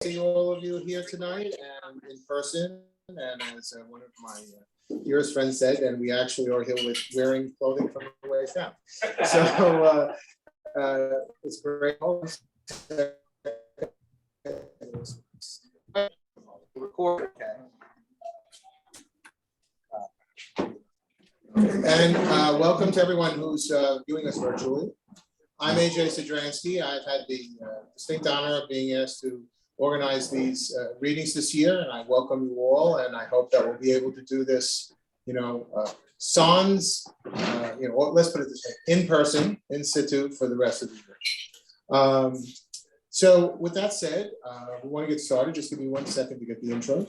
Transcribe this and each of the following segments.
See all of you here tonight and in person, and as one of my dearest friends said, and we actually are here with wearing clothing from the waist down. So it's great. Record, and welcome to everyone who's viewing us virtually. I'm AJ Sidransky. I've had the distinct honor of being asked to organize these readings this year, and I welcome you all, and I hope that we'll be able to do this, sans, let's put it this way, in person, in situ for the rest of the year. So with that said, we want to get started. Just give me 1 second to get the intro.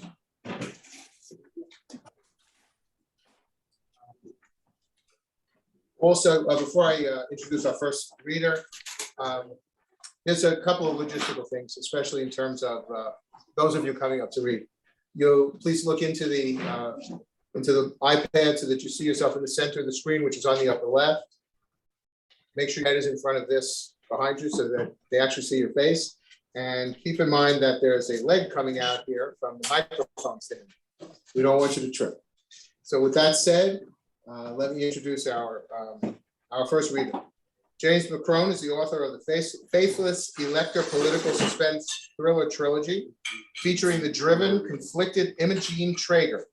Also, before I introduce our first reader, there's a couple of logistical things, especially in terms of those of you coming up to read. You'll please look into the iPad so that you see yourself in the center of the screen, which is on the upper left. Make sure your head is in front of this behind you so that they actually see your face. And keep in mind that there's a leg coming out here from the microphone stand. We don't want you to trip. So with that said, let me introduce our first reader. James McWANY is the author of the Faithless Elector political suspense thriller trilogy, featuring the driven, conflicted Imogene Traeger,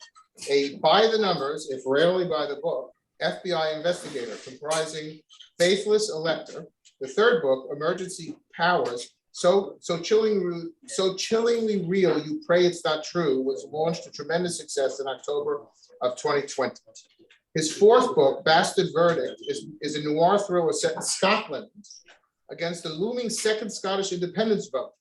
a by-the-numbers, if rarely by the book, FBI investigator comprising Faithless Elector. The third book, Emergency Powers, so chillingly real you pray it's not true, was launched to tremendous success in October of 2020. His fourth book, Bastard Verdict, is a noir thriller set in Scotland against the looming Second Scottish Independence Vote.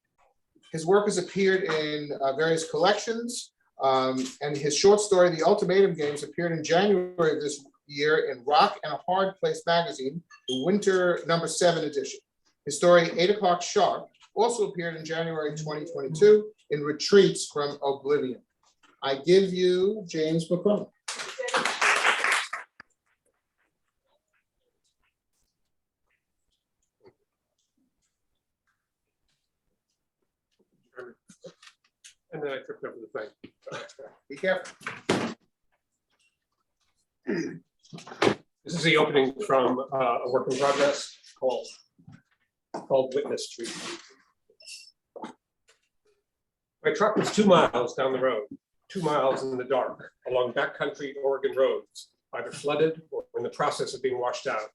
His work has appeared in various collections, and his short story, The Ultimatum Games, appeared in January of this year in Rock and a Hard Place magazine, the winter #7 edition. His story, 8 o'clock sharp, also appeared in January 2022 in Retreats from Oblivion. I give you James McWANY. And then I tripped over the thing. Be careful. This is the opening from a work in progress called Witness Tree. My truck was 2 miles down the road, 2 miles in the dark, along backcountry Oregon roads, either flooded or in the process of being washed out.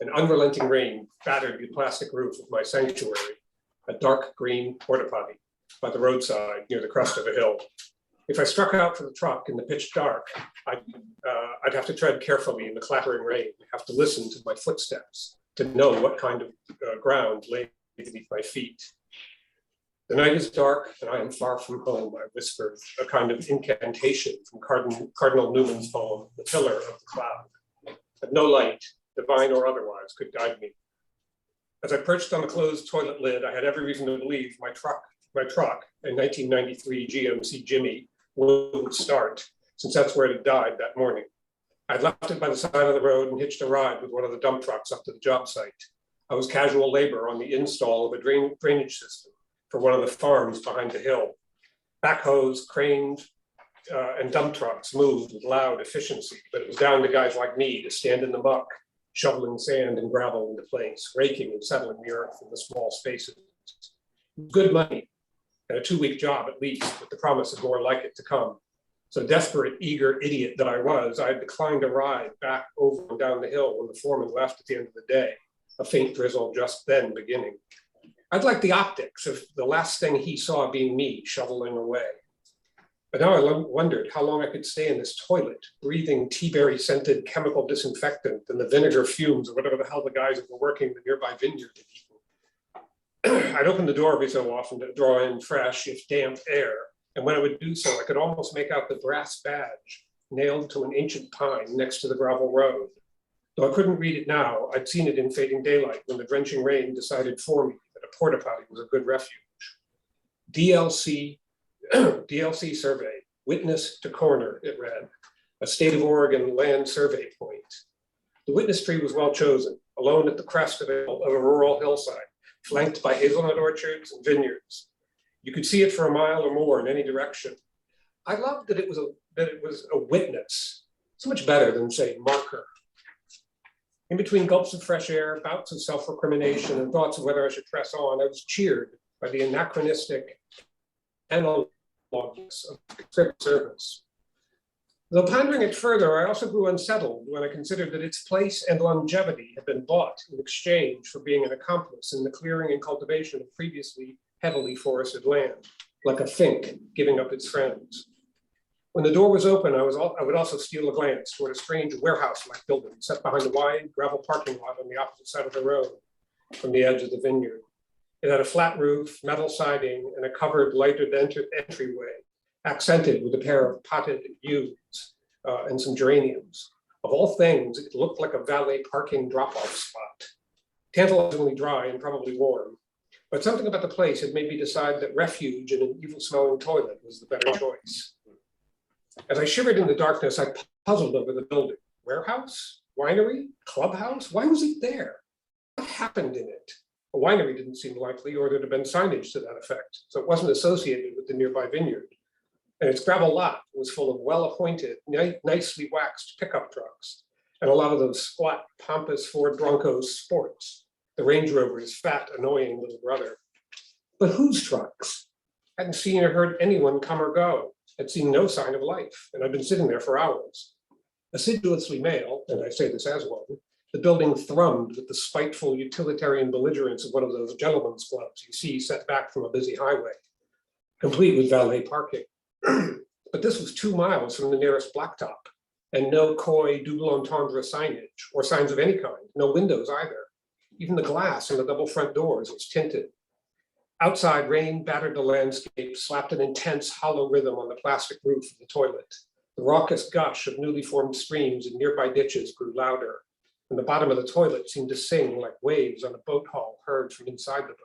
An unrelenting rain battered the plastic roof of my sanctuary, a dark green porta potty by the roadside near the crest of a hill. If I struck out for the truck in the pitch dark, I'd have to tread carefully in the clattering rain, have to listen to my footsteps to know what kind of ground lay beneath my feet. The night is dark and I am far from home, I whispered, a kind of incantation from Cardinal Newman's poem, The Pillar of the Cloud. But no light, divine or otherwise, could guide me. As I perched on the closed toilet lid, I had every reason to believe my truck, a 1993 GMC Jimmy, wouldn't start, since that's where it had died that morning. I'd left it by the side of the road and hitched a ride with one of the dump trucks up to the job site. I was casual labor on the install of a drainage system for one of the farms behind the hill. Backhoes, cranes, and dump trucks moved with loud efficiency, but it was down to guys like me to stand in the muck, shoveling sand and gravel into place, raking and settling the earth in the small spaces. Good money, and a 2-week job at least, with the promise of more like it to come. So desperate, eager idiot that I was, I had declined a ride back over and down the hill when the foreman left at the end of the day, a faint drizzle just then beginning. I'd like the optics of the last thing he saw being me shoveling away. But now I wondered how long I could stay in this toilet, breathing tea-berry scented chemical disinfectant and the vinegar fumes of whatever the hell the guys that were working in the nearby vineyard had eaten. I'd open the door every so often to draw in fresh, if damp, air. And when I would do so, I could almost make out the brass badge nailed to an ancient pine next to the gravel road. Though I couldn't read it now, I'd seen it in fading daylight when the drenching rain decided for me that a porta potty was a good refuge. DLC survey, witness to corner, it read, a state of Oregon land survey point. The witness tree was well chosen, alone at the crest of a rural hillside, flanked by hazelnut orchards and vineyards. You could see it for a mile or more in any direction. I loved that it was a witness, so much better than, say, marker. In between gulps of fresh air, bouts of self-recrimination, and thoughts of whether I should press on, I was cheered by the anachronistic analogs of script service. Though pondering it further, I also grew unsettled when I considered that its place and longevity had been bought in exchange for being an accomplice in the clearing and cultivation of previously heavily forested land, like a fink giving up its friends. When the door was open, I would also steal a glance toward a strange warehouse-like building set behind a wide gravel parking lot on the opposite side of the road from the edge of the vineyard. It had a flat roof, metal siding, and a covered lighted entryway, accented with a pair of potted yews and some geraniums. Of all things, it looked like a valet parking drop-off spot, tantalizingly dry and probably warm. But something about the place had made me decide that refuge in an evil-smelling toilet was the better choice. As I shivered in the darkness, I puzzled over the building. Warehouse? Winery? Clubhouse? Why was it there? What happened in it? A winery didn't seem likely, or there'd have been signage to that effect, so it wasn't associated with the nearby vineyard. And its gravel lot was full of well-appointed, nicely waxed pickup trucks, and a lot of those squat, pompous Ford Broncos sports, the Range Rover's fat, annoying little brother. But whose trucks? Hadn't seen or heard anyone come or go. Had seen no sign of life, and I'd been sitting there for hours. Assiduously male, and I say this as one, the building thrummed with the spiteful utilitarian belligerence of one of those gentlemen's clubs you see set back from a busy highway, complete with valet parking. But this was 2 miles from the nearest blacktop, and no coy double entendre signage, or signs of any kind, no windows either. Even the glass in the double front doors was tinted. Outside, rain battered the landscape, slapped an intense hollow rhythm on the plastic roof of the toilet. The raucous gush of newly formed streams in nearby ditches grew louder, and the bottom of the toilet seemed to sing like waves on a boat hull heard from inside the boat.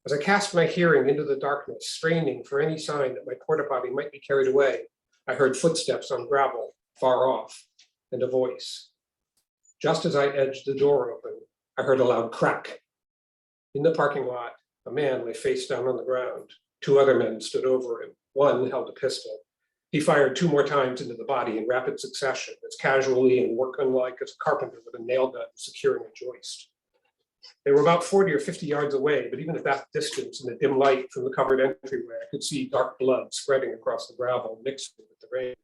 As I cast my hearing into the darkness, straining for any sign that my porta potty might be carried away, I heard footsteps on gravel, far off, and a voice. Just as I edged the door open, I heard a loud crack. In the parking lot, a man lay face down on the ground. 2 other men stood over him. One held a pistol. He fired 2 more times into the body in rapid succession, as casually and workmanlike as a carpenter with a nail gun securing a joist. They were about 40 or 50 yards away, but even at that distance, in the dim light from the covered entryway, I could see dark blood spreading across the gravel, mixed with the rain.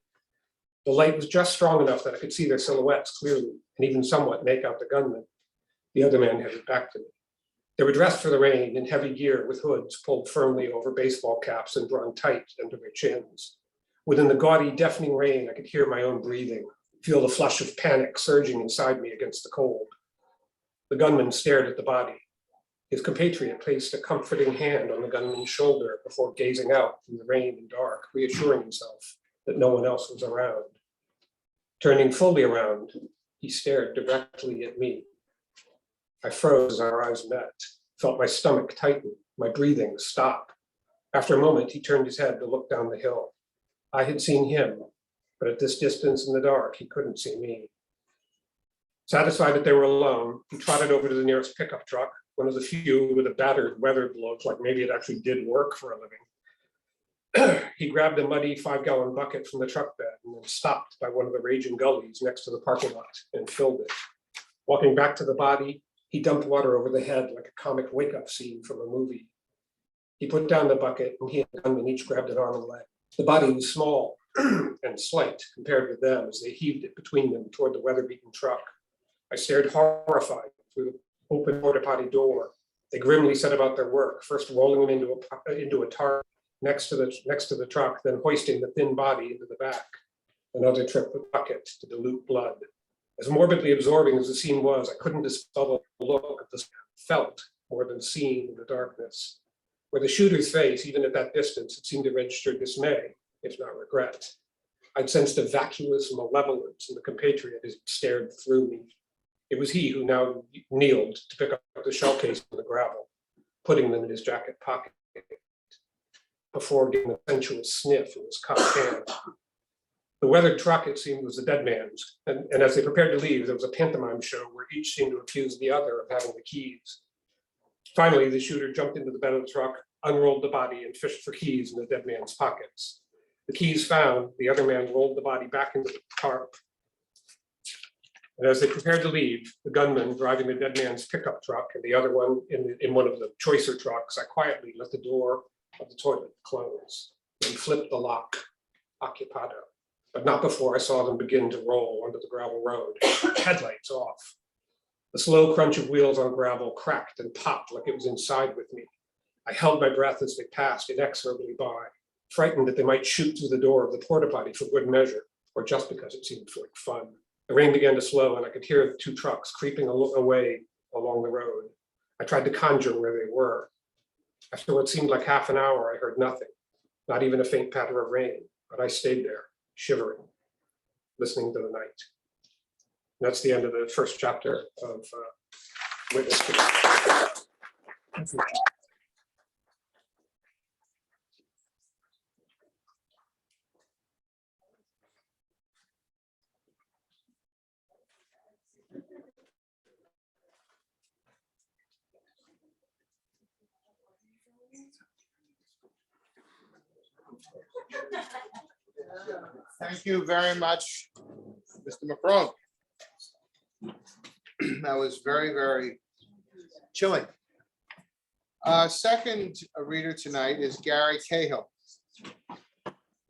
The light was just strong enough that I could see their silhouettes clearly, and even somewhat make out the gunman. The other man headed back to me. They were dressed for the rain in heavy gear with hoods pulled firmly over baseball caps and drawn tight under their chins. Within the gaudy, deafening rain, I could hear my own breathing, feel the flush of panic surging inside me against the cold. The gunman stared at the body. His compatriot placed a comforting hand on the gunman's shoulder before gazing out through the rain and dark, reassuring himself that no one else was around. Turning fully around, he stared directly at me. I froze as our eyes met, felt my stomach tighten, my breathing stop. After a moment, he turned his head to look down the hill. I had seen him, but at this distance in the dark, he couldn't see me. Satisfied that they were alone, he trotted over to the nearest pickup truck, one of the few with a battered, weathered look, like maybe it actually did work for a living. He grabbed a muddy 5-gallon bucket from the truck bed and then stopped by one of the raging gullies next to the parking lot and filled it. Walking back to the body, he dumped water over the head like a comic wake-up scene from a movie. He put down the bucket and he and the gunman each grabbed an arm and leg. The body was small and slight compared with them as they heaved it between them toward the weather-beaten truck. I stared horrified through the open porta potty door. They grimly set about their work, first rolling him into a tarp next to the truck, then hoisting the thin body into the back. Another trip with bucket to dilute blood. As morbidly absorbing as the scene was, I couldn't dispel the look of the felt more than seen in the darkness. Where the shooter's face, even at that distance, it seemed to register dismay, if not regret. I'd sensed a vacuous malevolence in the compatriot as he stared through me. It was he who now kneeled to pick up the shell case on the gravel, putting them in his jacket pocket, before giving a sensuous sniff in his cupped hand. The weathered truck, it seemed, was the dead man's, and as they prepared to leave, there was a pantomime show where each seemed to accuse the other of having the keys. Finally, the shooter jumped into the bed of the truck, unrolled the body and fished for keys in the dead man's pockets. The keys found, the other man rolled the body back into the tarp. And as they prepared to leave, the gunman driving the dead man's pickup truck and the other one in one of the choicer trucks, I quietly let the door of the toilet close and flipped the lock, occupado, but not before I saw them begin to roll onto the gravel road, headlights off. The slow crunch of wheels on gravel cracked and popped like it was inside with me. I held my breath as they passed inexorably by, frightened that they might shoot through the door of the porta potty for good measure, or just because it seemed like fun. The rain began to slow and I could hear the two trucks creeping away along the road. I tried to conjure where they were. After what seemed like half an hour, I heard nothing, not even a faint patter of rain, but I stayed there, shivering, listening to the night. And that's the end of the first chapter of Witness. Thank you very much, Mr. McCrone. That was very, very chilling. Second reader tonight is Gary Cahill.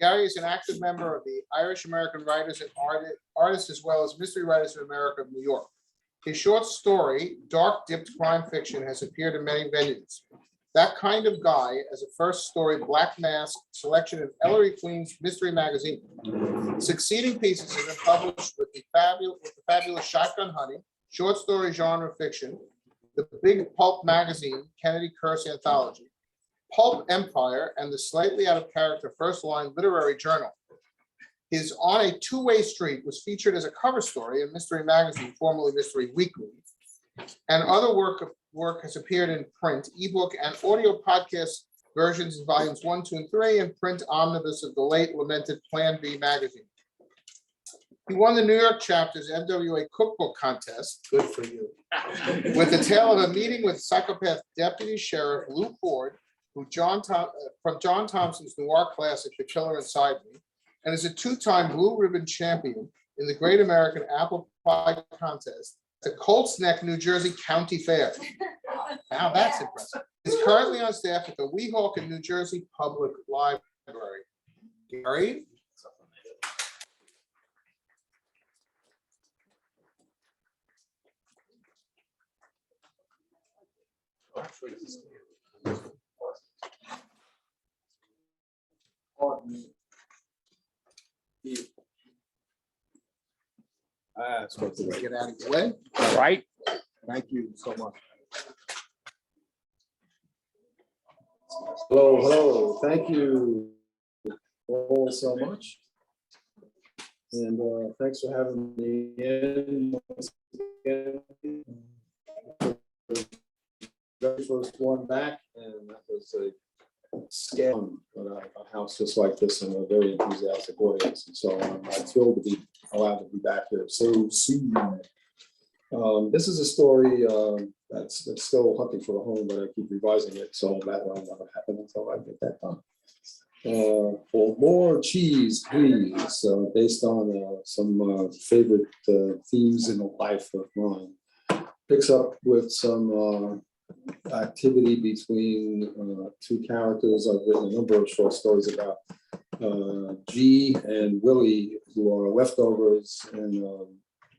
Gary is an active member of the Irish American Writers and Artists, as well as Mystery Writers of America of New York. His short story, Dark Dipped Crime Fiction, has appeared in many venues. That Kind of Guy, as a first story Black Mask selection in Ellery Queen's Mystery Magazine. Succeeding pieces have been published with the fabulous Shotgun Honey, short story genre fiction, the Big Pulp Magazine, Kennedy Curse Anthology, Pulp Empire, and the slightly out of character First Line Literary Journal. His On a Two-Way Street was featured as a cover story in Mystery Magazine, formerly Mystery Weekly, and other work has appeared in print, ebook, and audio podcast versions in volumes 1, 2, and 3, and print omnibus of the late lamented Plan B magazine. He won the New York chapter's MWA cookbook contest, good for you, with the tale of a meeting with psychopath Deputy Sheriff Lou Ford, from John Thompson's noir classic, The Killer Inside Me, and is a two-time Blue Ribbon champion in the Great American Apple Pie Contest at the Colts Neck, New Jersey County Fair. Now that's impressive. He's currently on staff at the Weehawken, New Jersey Public Library. Gary? Supposed to get out of the way. All right. Thank you so much. Hello, hello. Thank you all so much. And thanks for having me in. Once again. Very first one back, and that was a scam on a house just like this and a very enthusiastic audience. And so I'm thrilled to be allowed to be back here so soon. This is a story that's still hunting for a home, but I keep revising it, so that will not happen until I get that done. For more cheese, please, based on some favorite themes in the life of mine. Picks up with some activity between two characters. I've written a number of short stories about G and Willie, who are leftovers in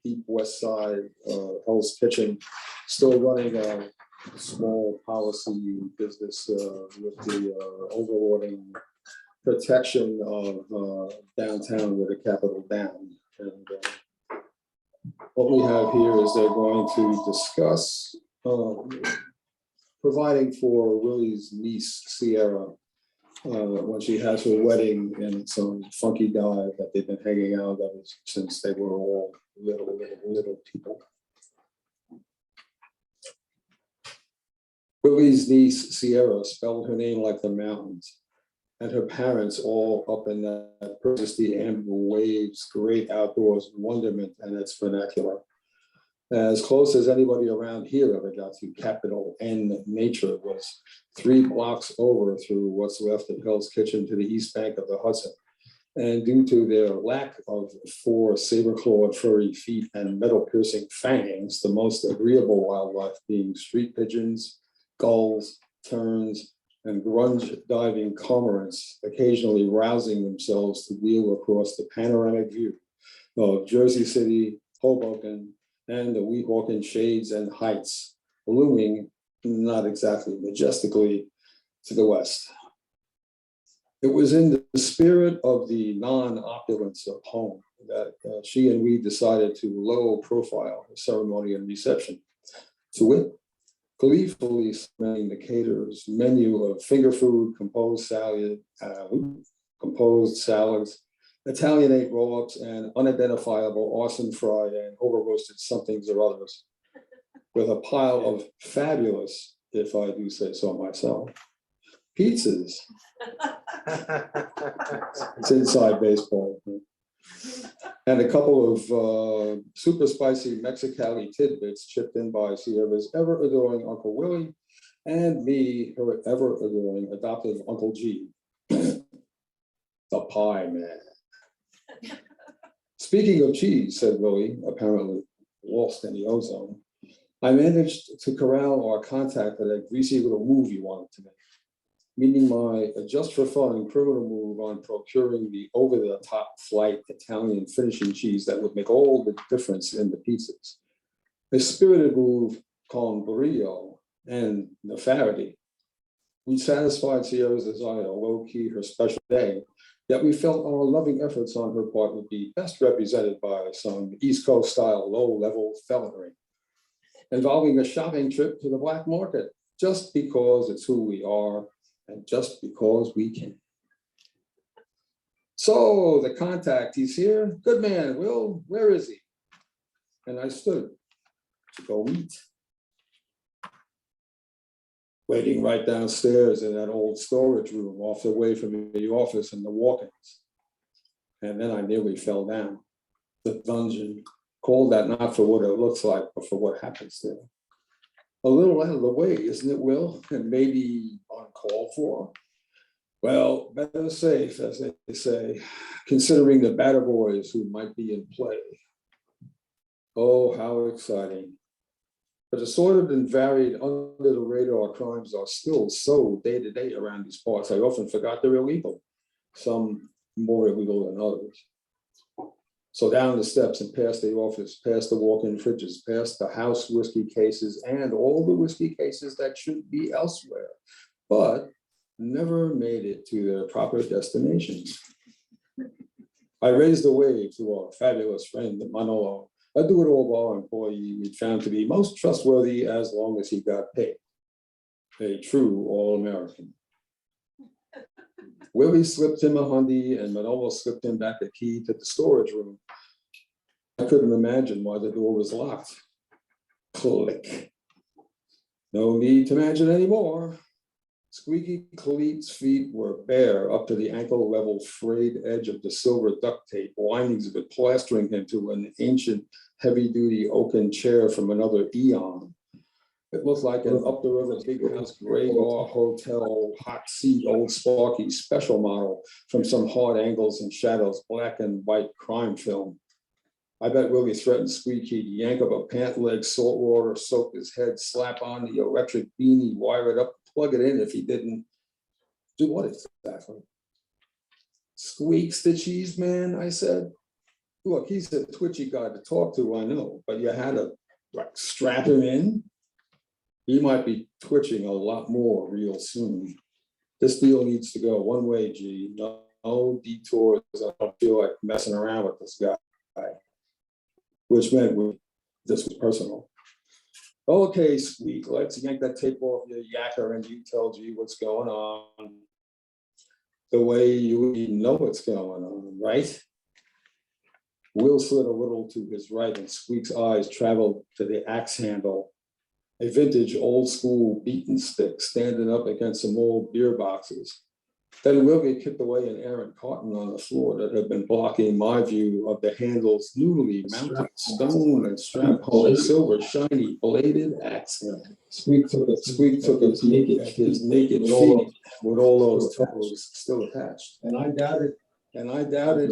Deep West Side, Hell's Kitchen, still running a small policy business with the overlording protection of downtown with a capital down. And what we have here is they're going to discuss providing for Willie's niece, Sierra, when she has her wedding in some funky dive that they've been hanging out ever since they were all little people. Willie's niece, Sierra, spelled her name like the mountains, and her parents all up in that persisty amber waves, great outdoors wonderment and its vernacular. As close as anybody around here ever got to capital N nature was 3 blocks over through what's left of Hell's Kitchen to the east bank of the Hudson. And due to their lack of 4 saber-clawed furry feet and metal-piercing fangs, the most agreeable wildlife being street pigeons, gulls, terns, and grunge-diving cormorants, occasionally rousing themselves to wheel across the panoramic view of Jersey City, Hoboken, and the Weehawken shades and heights, looming not exactly majestically to the west. It was in the spirit of the non-opulence of home that she and we decided to low profile the ceremony and reception. To wit, gleefully smelling the caterer's menu of finger food, composed salads, Italianate roll-ups, and unidentifiable arson fried and over-roasted somethings or others, with a pile of fabulous, if I do say so myself, pizzas. It's inside baseball. And a couple of super spicy Mexicali tidbits chipped in by Sierra's ever adoring Uncle Willie and me, her ever adoring adoptive Uncle G, the pie man. Speaking of cheese, said Willie, apparently lost in the ozone, I managed to corral our contact at a greasy little move you wanted to make, meaning my just for fun criminal move on procuring the over-the-top flight Italian finishing cheese that would make all the difference in the pizzas. A spirited move con brio and nefarity. We satisfied Sierra's desire to low-key her special day, yet we felt our loving efforts on her part would be best represented by some East Coast style low-level felony, involving a shopping trip to the black market, just because it's who we are and just because we can. So the contact, he's here. Good man, Will, where is he? And I stood to go meet. Waiting right downstairs in that old storage room off the way from the office and the walk-ins. And then I nearly fell down. The dungeon, called that not for what it looks like, but for what happens there. A little out of the way, isn't it, Will? And maybe uncalled for? Well, better safe, as they say, considering the batter boys who might be in play. Oh, how exciting. But assorted and varied under the radar crimes are still so day to day around these parts. I often forgot they're illegal, some more illegal than others. So down the steps and past the office, past the walk-in fridges, past the house whiskey cases and all the whiskey cases that should be elsewhere, but never made it to their proper destinations. I raised a wave to our fabulous friend, Manolo, a do-it-all-bar employee we found to be most trustworthy as long as he got paid. A true all-American. Willie slipped him a hundy and Manolo slipped him back a key to the storage room. I couldn't imagine why the door was locked. Click. No need to imagine anymore. Squeaky Cleat's feet were bare up to the ankle level frayed edge of the silver duct tape, windings of it plastering him to an ancient heavy-duty oaken chair from another eon. It looked like an up-the-river big house gray bar hotel hot seat old Sparky special model from some hard angles and shadows black and white crime film. I bet Willie threatened Squeaky to yank up a pant leg, salt water, soak his head, slap on the electric beanie, wire it up, plug it in if he didn't. Do what exactly? Squeaks the cheese man, I said. Look, he's a twitchy guy to talk to, I know, but you had to like strap him in. He might be twitching a lot more real soon. This deal needs to go one way, G. No detours. I don't feel like messing around with this guy. Which meant this was personal. Okay, Squeak, let's yank that tape off your yacker and you tell G what's going on. The way you know what's going on, right? Will slid a little to his right and Squeak's eyes traveled to the axe handle, a vintage old school beaten stick standing up against some old beer boxes. Then Willie kicked away an errant carton on the floor that had been blocking my view of the handle's newly mounted stone and strap-on silver shiny bladed axe. Squeak took a peek at his naked feet with all those toes still attached. And I doubted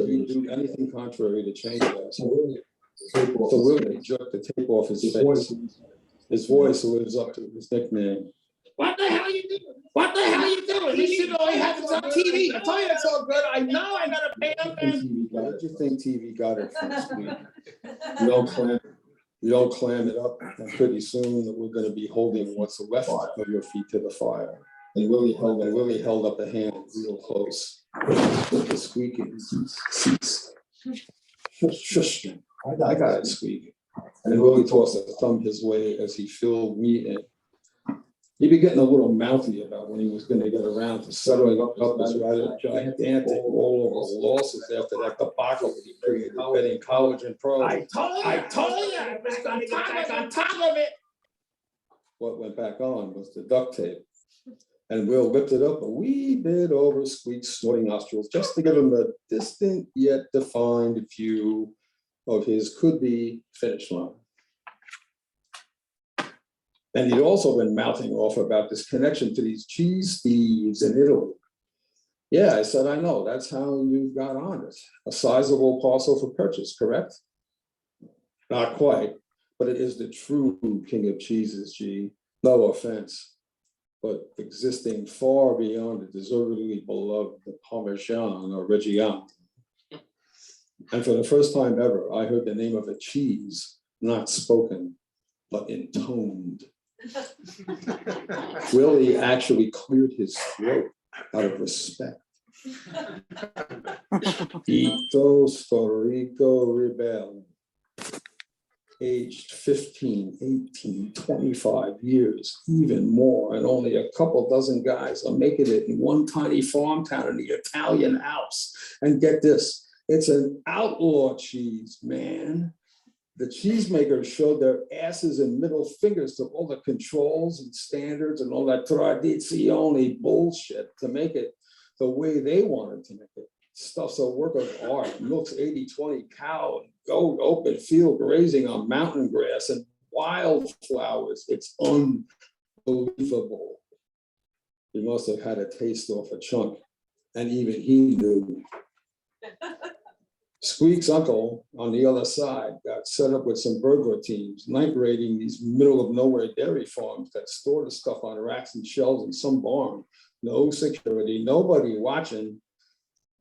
he'd do anything contrary to chain gas. So Willie jerked the tape off his face. His voice lives up to his nickname. What the hell you doing? What the hell you doing? You should only have it on TV. I tell you it's all good. I know I gotta pay them. Where did you think TV got it from, Squeak? You don't clam it up, and pretty soon we're gonna be holding what's left of your feet to the fire. And Willie held up a hand real close. With the squeaking cease. Shush, I got it, Squeak. And Willie tossed a thumb his way as he filled me in. He'd be getting a little mouthy about when he was going to get around to settling up his rather gigantic rollover losses after that debacle he created betting college and pro. I told you, I was going to get back on top of it. What went back on was the duct tape. And Will lifted up a wee bit over Squeak's snorting nostrils just to give him a distant yet defined view of his could-be finish line. And he'd also been mouthing off about this connection to these cheese thieves in Italy. Yeah, I said, I know, that's how you got on it. A sizable parcel for purchase, correct? Not quite, but it is the true king of cheeses, G. No offense, but existing far beyond the deservedly beloved Parmesan or Reggiano. And for the first time ever, I heard the name of a cheese, not spoken, but intoned. Willie actually cleared his throat out of respect. Ito Storico Rebel, aged 15, 18, 25 years, even more, and only a couple dozen guys are making it in one tiny farm town in the Italian Alps. And get this, it's an outlaw cheese, man. The cheesemakers showed their asses and middle fingers to all the controls and standards and all that tradizione bullshit to make it the way they wanted to make it. Stuff's a work of art. Milk's 80-20 cow and goat open field grazing on mountain grass and wildflowers. It's unbelievable. He must have had a taste off a chunk, and even he knew. Squeak's uncle on the other side got set up with some burglar teams, night raiding these middle of nowhere dairy farms that store the stuff on racks and shelves in some barn. No security, nobody watching.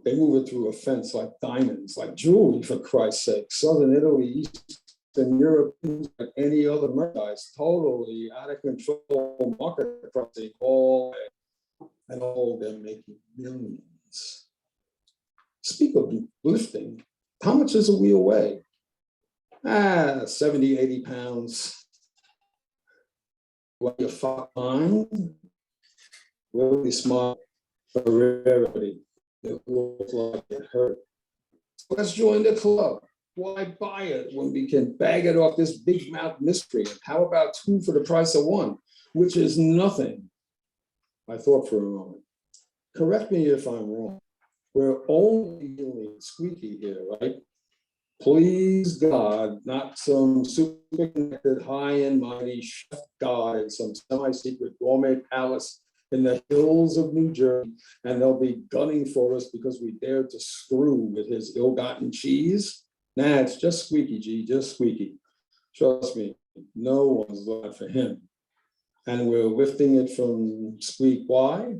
They move it through a fence like diamonds, like jewelry, for Christ's sake. Southern Italy, Eastern Europe, like any other merchandise, totally out of control market pricing all day. And all they're making millions. Speak of lifting. How much does a wheel weigh? 70, 80 pounds. What you fuck mind? Really smart for rarity. It looks like it hurt. So let's join the club. Why buy it when we can bag it off this big mouth miscreant? How about 2 for the price of 1, which is nothing? I thought for a moment. Correct me if I'm wrong. We're only dealing squeaky here, right? Please God, not some super connected, high and mighty chef guy in some semi-secret gourmet palace in the hills of New Jersey, and they'll be gunning for us because we dared to screw with his ill-gotten cheese. Nah, it's just squeaky, G, just squeaky. Trust me, no one's looking for him. And we're lifting it from Squeak. Why?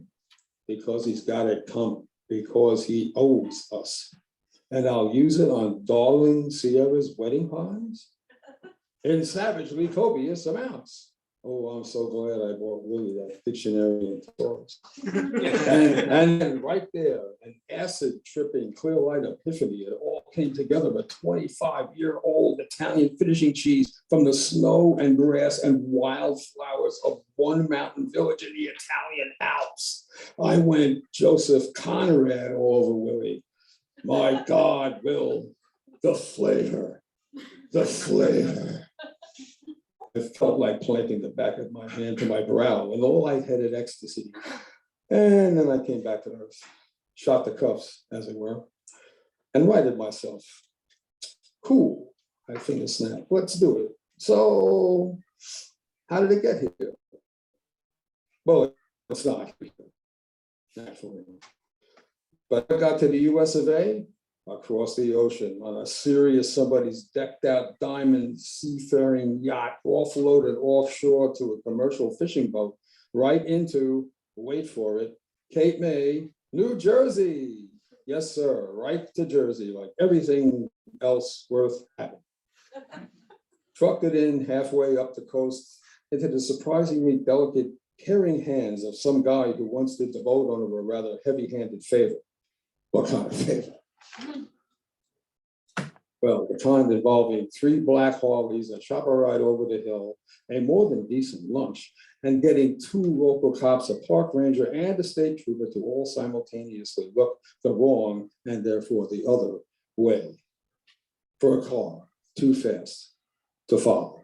Because he's got it coming. Because he owes us. And I'll use it on darling Sierra's wedding pies in savagely copious amounts. Oh, I'm so glad I bought Willie that dictionary and toys. and right there, an acid tripping clear light epiphany. It all came together. A 25-year-old Italian finishing cheese from the snow and grass and wildflowers of one mountain village in the Italian Alps. I went Joseph Conrad all over Willie. My God, Will, the flavor, the flavor. It felt like planting the back of my hand to my brow in all lightheaded ecstasy. And then I came back to earth, shot the cuffs, as it were, and righted myself. Cool, I finger snap, let's do it. So how did it get here? Well, it's not here, naturally. But I got to the US of A, across the ocean on a serious, somebody's decked out diamond seafaring yacht, offloaded offshore to a commercial fishing boat, right into, wait for it, Cape May, New Jersey. Yes, sir, right to Jersey, like everything else worth having. Trucked it in halfway up the coast into the surprisingly delicate, caring hands of some guy who once did the boat owner a rather heavy-handed favor. What kind of favor? Well, the kind involving 3 black Harleys, a chopper ride over the hill, a more than decent lunch, and getting 2 local cops, a park ranger and a state trooper to all simultaneously look the wrong and therefore the other way for a car too fast to follow.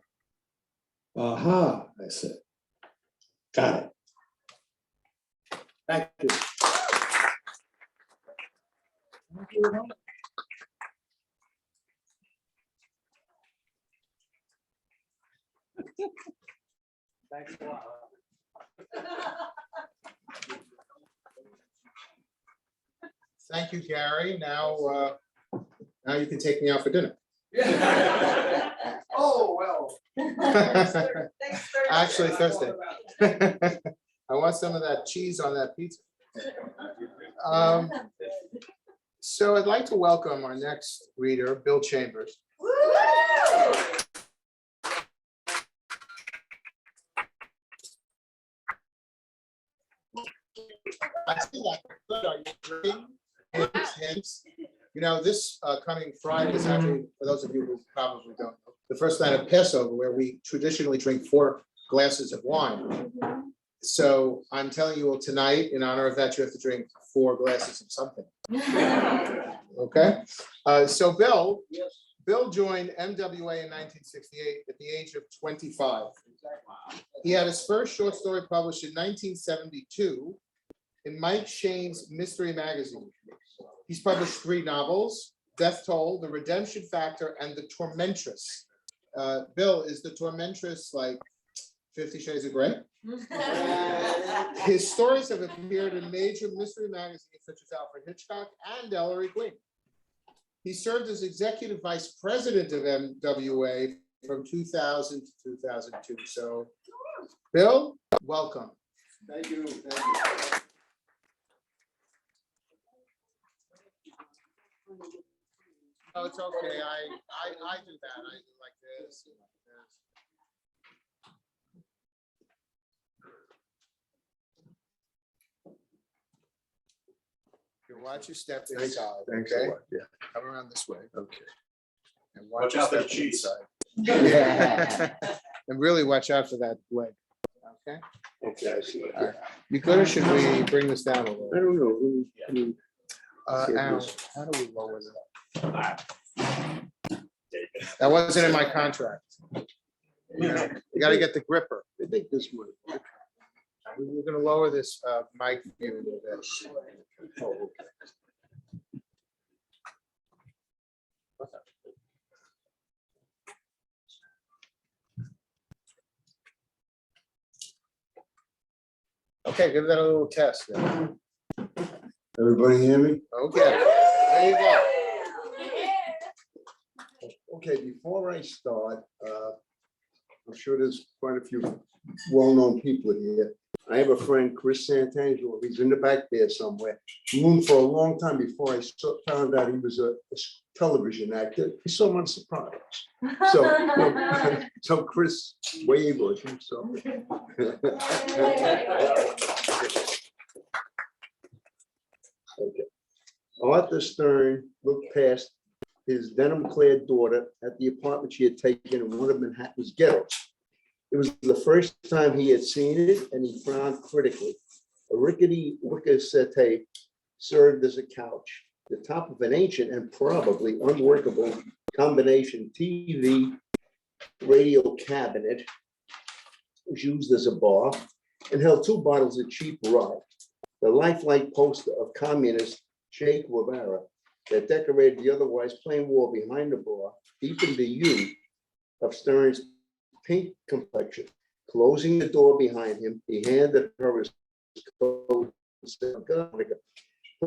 Aha, I said. Got it. Thank you. Thanks a lot. Thank you, Gary. Now you can take me out for dinner. Oh, well. Actually, Thursday. I want some of that cheese on that pizza. So I'd like to welcome our next reader, Bill Chambers. I see that. Are you drinking? Hints. You know, this coming Friday is actually, for those of you who probably don't know, the first night of Passover, where we traditionally drink 4 glasses of wine. So I'm telling you all tonight, in honor of that, you have to drink 4 glasses of something. Okay? So Bill joined MWA in 1968 at the age of 25. He had his first short story published in 1972 in Mike Shane's Mystery Magazine. He's published 3 novels, Death Toll, The Redemption Factor, and The Tormentress. Bill, is The Tormentress like 50 Shades of Grey? His stories have appeared in major mystery magazines such as Alfred Hitchcock and Ellery Queen. He served as executive vice president of MWA from 2000 to 2002. So, Bill, welcome. Thank you. Thank you. Oh, it's okay. I do that. I do like this. And like this. You watch your step inside. Thanks a Okay? lot. Yeah. Come around this way. Okay. And Watch your out for the step cheese. inside. And really watch out for that leg. Okay? Okay, I see. All right. You good, or should we bring this down a little? I don't know. Al, how do we lower that? That wasn't in my contract. You know, you gotta get the gripper. I think this one. We're gonna lower this mic view a little bit. Oh, okay. Okay, give that a little test. There. Everybody hear me? Okay, there you go. Okay, before I start, I'm sure there's quite a few well-known people here. I have a friend, Chris Santangelo. He's in the back there somewhere. Knew him for a long time before I found out he was a television actor. He's somewhat surprised. So, so Chris, wave or so. Okay. Arthur Stern looked past his denim-clad daughter at the apartment she had taken in one of Manhattan's ghettos. It was the first time he had seen it, and he frowned critically. A rickety wicker settee served as a couch. The top of an ancient and probably unworkable combination TV radio cabinet was used as a bar and held 2 bottles of cheap rye. The lifelike poster of communist Che Guevara that decorated the otherwise plain wall behind the bar deepened the hue of Stern's pink complexion. Closing the door behind him, he handed her his coat and said, "God, Monica,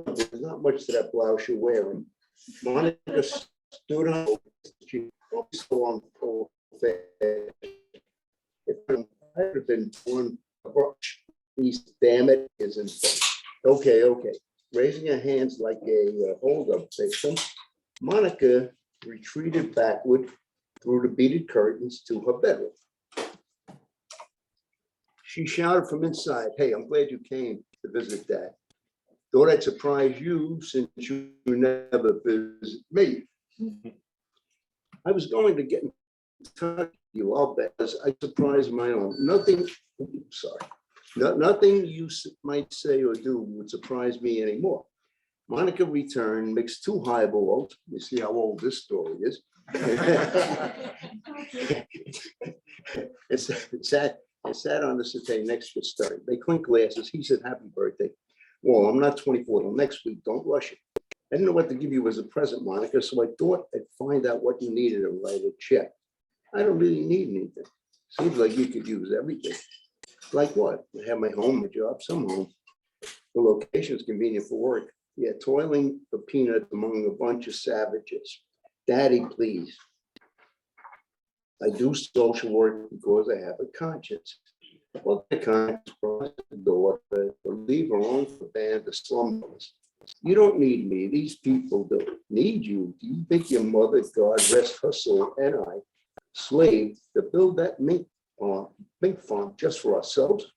there's not much to that blouse you're wearing." Monica stood on, she so on full fast. If I had been born a brush, these damn it isn't fun. Okay. Raising her hands like a hold-up victim, Monica retreated backward through the beaded curtains to her bedroom. She shouted from inside, "Hey, I'm glad you came to visit Dad. Thought I'd surprise you since you never visit me. I was going to get in touch with you, I'll bet, as I surprised my own. Nothing you might say or do would surprise me anymore." Monica returned, mixed two highballs. You see how old this story is. It sat on the settee next to Stern. They clinked glasses. He said, "Happy birthday." "Well, I'm not 24 till next week. Don't rush it. I didn't know what to give you as a present, Monica, so I thought I'd find out what you needed and write a check. I don't really need anything. Seems like you could use everything." "Like what?" "I have my home, a job, some home. The location's convenient for work. Yeah, toiling for peanuts among a bunch of savages. Daddy, please. I do social work because I have a conscience." Well, the conscience crossed the door, but leave her alone for band of slumbers. "You don't need me. These people do." "Need you? Do you think your mother, God rest her soul, and I slaved to build that mink farm just for ourselves?"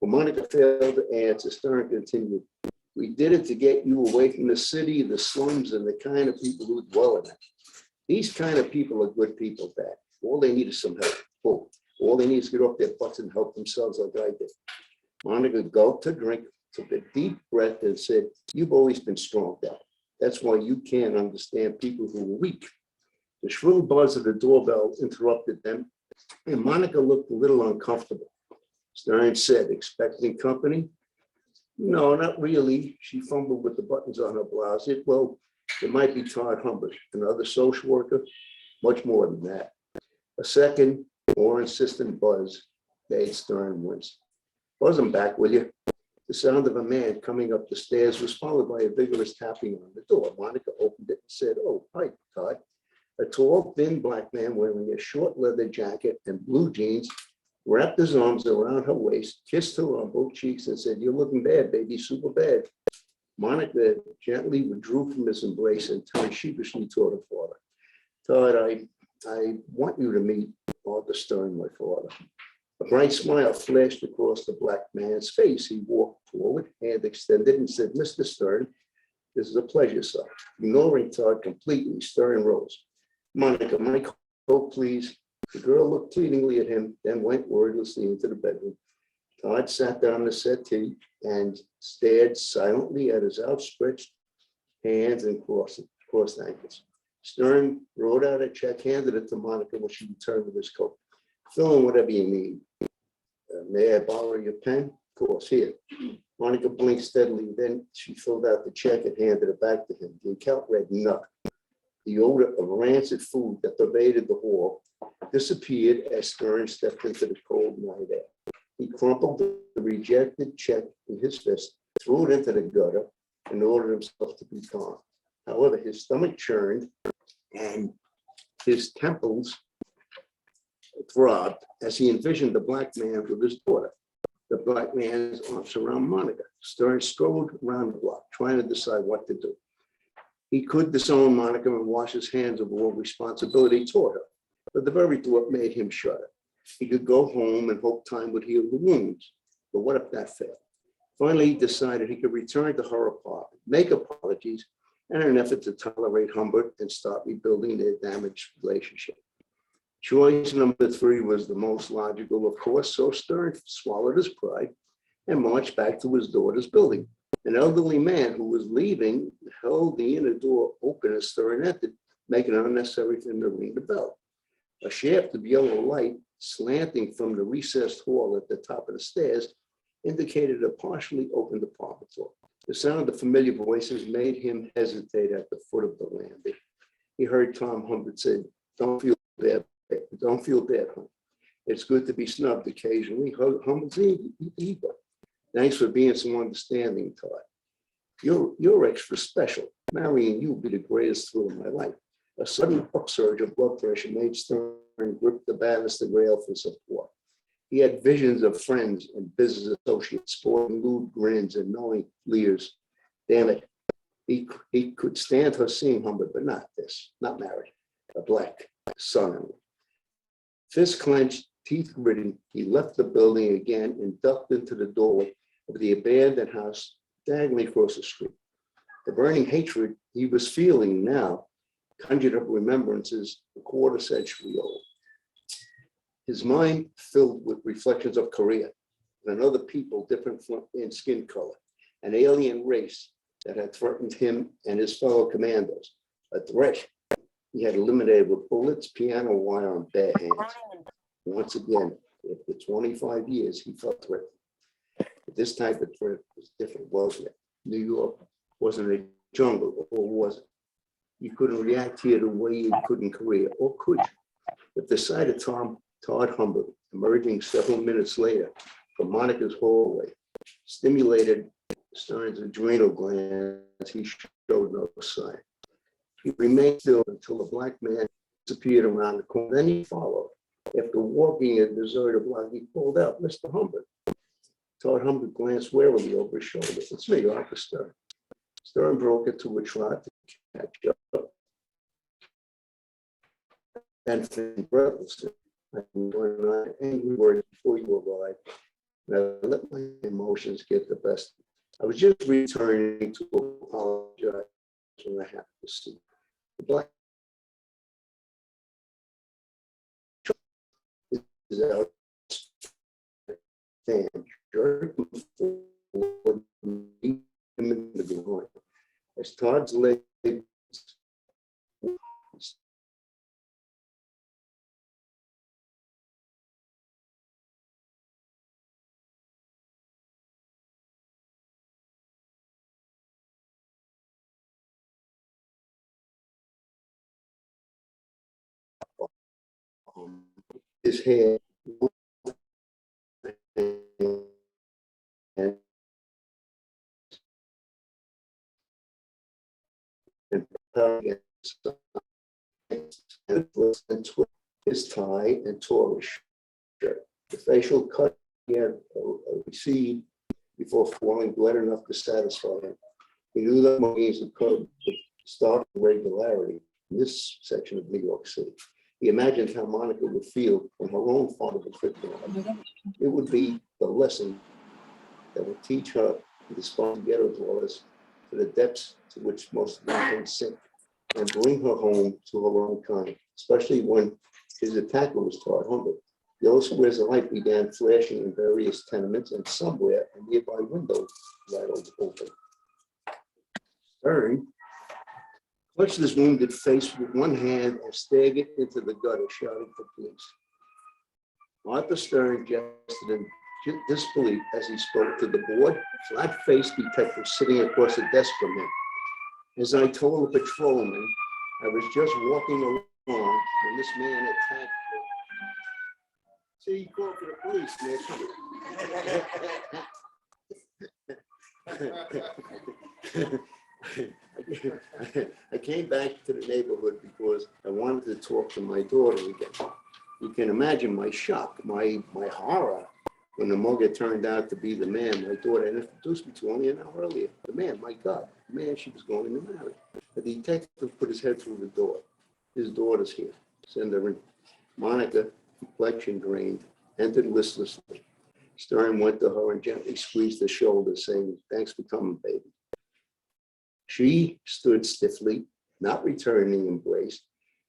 Well, Monica failed to answer. Stern continued, "We did it to get you away from the city, the slums, and the kind of people who dwell in it. These kind of people are good people, Dad. All they need is some help. Oh, all they need is to get off their butts and help themselves like I did." Monica gulped her drink, took a deep breath, and said, "You've always been strong, Dad. That's why you can't understand people who are weak." The shrill buzz of the doorbell interrupted them, and Monica looked a little uncomfortable. Stern said, "Expecting company?" "No, not really." She fumbled with the buttons on her blouse. It might be Todd Humbert, another social worker, much more than that." A second, more insistent buzz made Stern wince. "Buzz him back, will you?" The sound of a man coming up the stairs was followed by a vigorous tapping on the door. Monica opened it and said, "Oh, hi, Todd." A tall, thin black man wearing a short leather jacket and blue jeans wrapped his arms around her waist, kissed her on both cheeks, and said, "You're looking bad, baby, super bad." Monica gently withdrew from his embrace and turned sheepishly toward her father. "Todd, I want you to meet Arthur Stern, my father." A bright smile flashed across the black man's face. He walked forward, hand extended, and said, "Mr. Stern, this is a pleasure, sir." Ignoring Todd completely, Stern rose. "Monica, my coat, please." The girl looked pleadingly at him, then went wordlessly into the bedroom. Todd sat down on the settee and stared silently at his outstretched hands and crossed ankles. Stern wrote out a check, handed it to Monica when she returned with his coat. "Fill in whatever you need. May I borrow your pen?" "Of course, here." Monica blinked steadily. Then she filled out the check and handed it back to him. The account read nothing. The odor of rancid food that pervaded the hall disappeared as Stern stepped into the cold night air. He crumpled the rejected check in his fist, threw it into the gutter, and ordered himself to be calm. However, his stomach churned and his temples throbbed as he envisioned the black man with his daughter. The black man's arms around Monica. Stern strode around the block, trying to decide what to do. He could disown Monica and wash his hands of all responsibility toward her, but the very thought made him shudder. He could go home and hope time would heal the wounds, but what if that failed? Finally, he decided he could return to her apartment, make apologies, and in an effort to tolerate Humbert and start rebuilding their damaged relationship. Choice number 3 was the most logical, of course, so Stern swallowed his pride and marched back to his daughter's building. An elderly man who was leaving held the inner door open as Stern entered, making it unnecessary for him to ring the bell. A shaft of yellow light slanting from the recessed hall at the top of the stairs indicated a partially open apartment door. The sound of the familiar voices made him hesitate at the foot of the landing. He heard Tom Humbert say, "Don't feel bad, don't feel bad, hon. It's good to be snubbed occasionally." Humbert's ego. "Thanks for being so understanding, Todd. You're extra special. Marrying you will be the greatest thrill of my life." A sudden upsurge of blood pressure made Stern grip the banister rail for support. He had visions of friends and business associates sporting lewd grins and knowing leers. Damn it. He could stand her seeing Humbert, but not this, not married, a black son-in-law. Fist clenched, teeth gritting, he left the building again and ducked into the doorway of the abandoned house diagonally across the street. The burning hatred he was feeling now conjured up remembrances a quarter century old. His mind filled with reflections of Korea and other people different in skin color, an alien race that had threatened him and his fellow commandos, a threat he had eliminated with bullets, piano wire, and bare hands. Once again, after 25 years, he felt threatened. But this type of threat was different, wasn't it? New York wasn't a jungle, or was it? You couldn't react here the way you could in Korea, or could you? But the sight of Todd Humbert emerging several minutes later from Monica's hallway stimulated Stern's adrenal glands. He showed no sign. He remained still until the black man disappeared around the corner. Then he followed. After walking a deserted block, he pulled out, "Mr. Humbert." Todd Humbert glanced warily over his shoulder. "It's me, Arthur Stern." Stern broke into a trot to catch up. And breathlessly, "I'm going on angry words before you arrived. And I let my emotions get the best. I was just returning to apologize when I happened to see the black is out and jerking forward him in the groin. As Todd's legs his head and twist his tie and tore his shirt. The facial cut he had received before falling bled enough to satisfy him. He knew that means the code would start with regularity in this section of New York City. He imagined how Monica would feel when her own father was victimized. It would be the lesson that would teach her to despise ghetto dwellers to the depths to which most of them can sink, and bring her home to her own kind, especially when his attacker was Todd Humbert. Yellow squares of light began flashing in various tenements, and somewhere a nearby window rattled open. Stern clutched his wounded face with one hand and staggered into the gutter, shouting for police. Arthur Stern gestured in disbelief as he spoke to the bored, flat-faced detective sitting across the desk from him. "As I told the patrolman, I was just walking along when this man attacked me." See, you called for the police, man. I came back to the neighborhood because I wanted to talk to my daughter again. You can imagine my shock, my horror, when the mugger turned out to be the man my daughter had introduced me to only an hour earlier. The man, my God, the man she was going to marry. The detective put his head through the door. "His daughter's here. Send her in." Monica, complexion drained, entered listlessly. Stern went to her and gently squeezed her shoulder, saying, "Thanks for coming, baby." She stood stiffly, not returning embrace.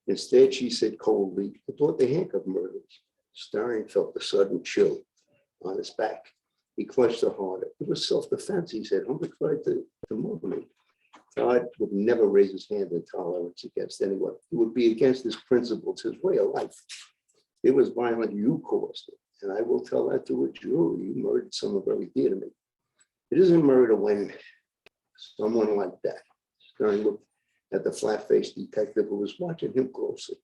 Instead, she said coldly, "I thought the handcuff murders." Stern felt a sudden chill on his back. He clutched her harder. "It was self-defense," he said. "Humbert tried to move me." Todd would never raise his hand in tolerance against anyone. It would be against his principles, his way of life. It was violent, you caused it. and I will tell that to a jury, you murdered someone very dear to me. It isn't murder when someone like that. Stern looked at the flat-faced detective who was watching him closely.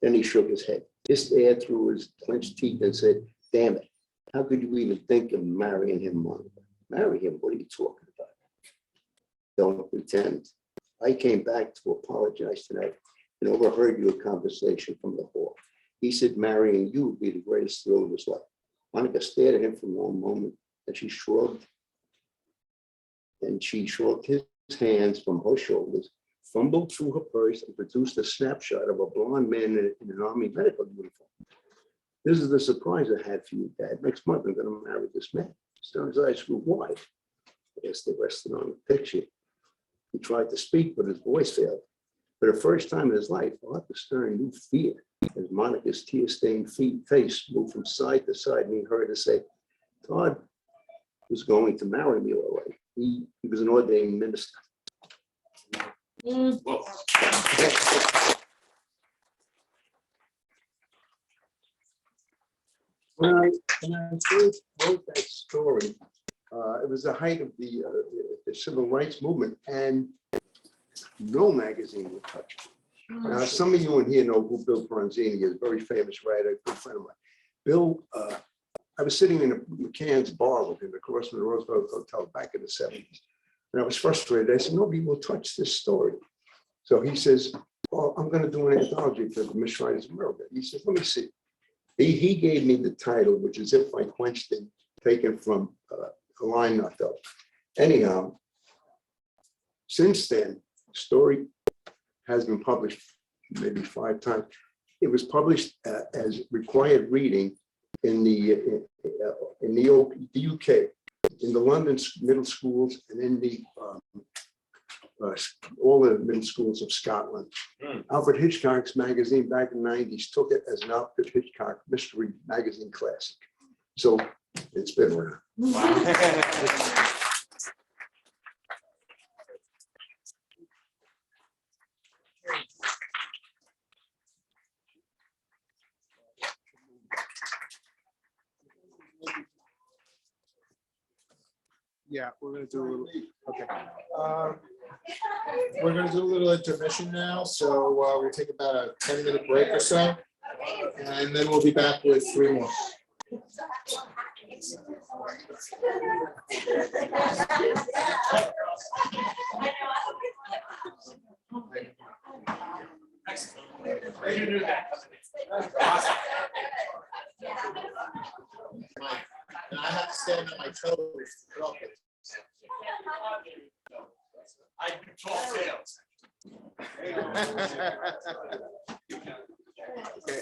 Then he shook his head, hissed air through his clenched teeth and said, damn it, how could you even think of marrying him, Monica? Marry him? What are you talking about? Don't pretend. I came back to apologize tonight and overheard your conversation from the hall. He said marrying you would be the greatest thrill of his life. Monica stared at him for a long moment and she shrugged. And she shrugged his hands from her shoulders, fumbled through her purse and produced a snapshot of a blonde man in an army medical uniform. This is the surprise I had for you, Dad. Next month, I'm going to marry this man. Stern's eyes grew wide as they rested on the picture. He tried to speak, but his voice failed. For the first time in his life, Arthur Stern knew fear as Monica's tear-stained face moved from side to side, and he heard her say, Todd was going to marry me all right. He was an ordained minister. When I first wrote that story, it was the height of the civil rights movement, and no magazine would touch it. Now, some of you in here know who Bill Bronzini is, a very famous writer, a good friend of mine. Bill, I was sitting in a McCann's bar with him across from the Roosevelt Hotel back in the 70s. And I was frustrated. I said, nobody will touch this story. So he says, well, I'm going to do an anthology for the Miss Writers of America. He says, let me see. He gave me the title, which is If I Quenched It, taken from a line not though. Anyhow, since then, the story has been published maybe 5 times. It was published as required reading in the UK, in the London middle schools, and in the all the middle schools of Scotland. Alfred Hitchcock's magazine back in the 90s took it as an Alfred Hitchcock mystery magazine classic. So it's been around. Yeah, we're gonna do a little, okay. We're gonna do a little intermission now, so we'll take about a 10-minute break or so. And then we'll be back with 3 more. And I have to stand on my toes. I do tall tales. Okay,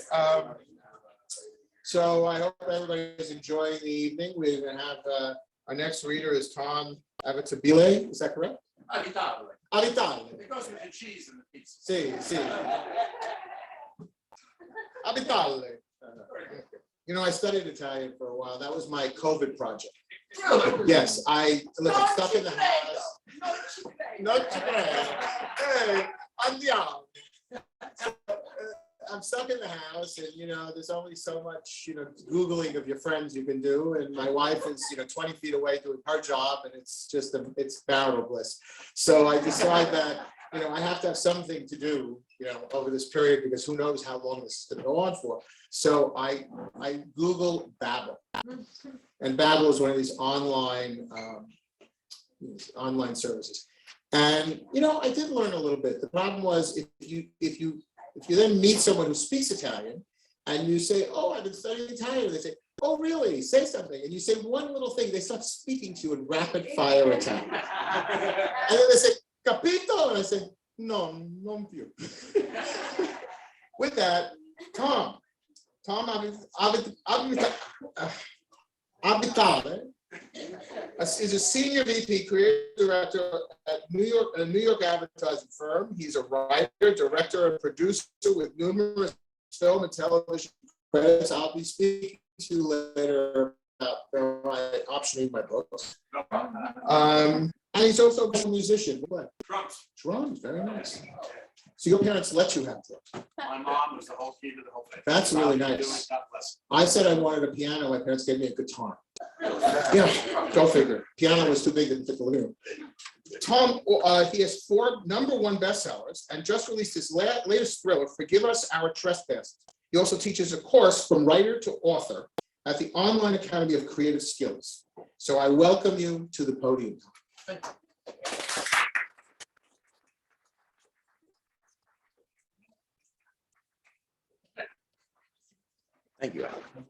so I hope everybody is enjoying the evening. We're gonna have our next reader is Tom Avitabile. Is that correct? Abitable. Avitabile. It goes with the cheese and the pizza. Sì. Avitabile. You know, I studied Italian for a while. That was my COVID project. Really? Yes, I'm stuck in the house. Not today. Hey, andiamo. I'm stuck in the house, and you know, there's only so much, you know, Googling of your friends you can do. And my wife is, you know, 20 feet away doing her job, and it's just it's marital bliss. So I decide that, you know, I have to have something to do, you know, over this period, because who knows how long this is going to go on for. So I Google Babbel, and Babbel is one of these online services. And you know, I did learn a little bit. The problem was if you then meet someone who speaks Italian, and you say, "Oh, I've been studying Italian," they say, "Oh, really? Say something." And you say one little thing, they start speaking to you in rapid fire Italian. And then they say, "Capito?" And I say, "No, non più." With that, Tom Abitale is a senior VP, creative director at a New York advertising firm. He's a writer, director, and producer with numerous film and television credits. I'll be speaking to you later about my optioning my books. And he's also a musician. Drums. Drums, very nice. So your parents let you have that? My mom was the whole key to the whole thing. That's really Allowed me to do nice. it, God bless I said I wanted a piano, my parents gave me a guitar. Yeah, go figure. Piano was too big to fit the living room. Tom, he has 4 #1 bestsellers and just released his latest thriller, Forgive Us Our Trespasses. He also teaches a course from writer to author at the Online Academy of Creative Skills. So I welcome you to the podium. Thank you.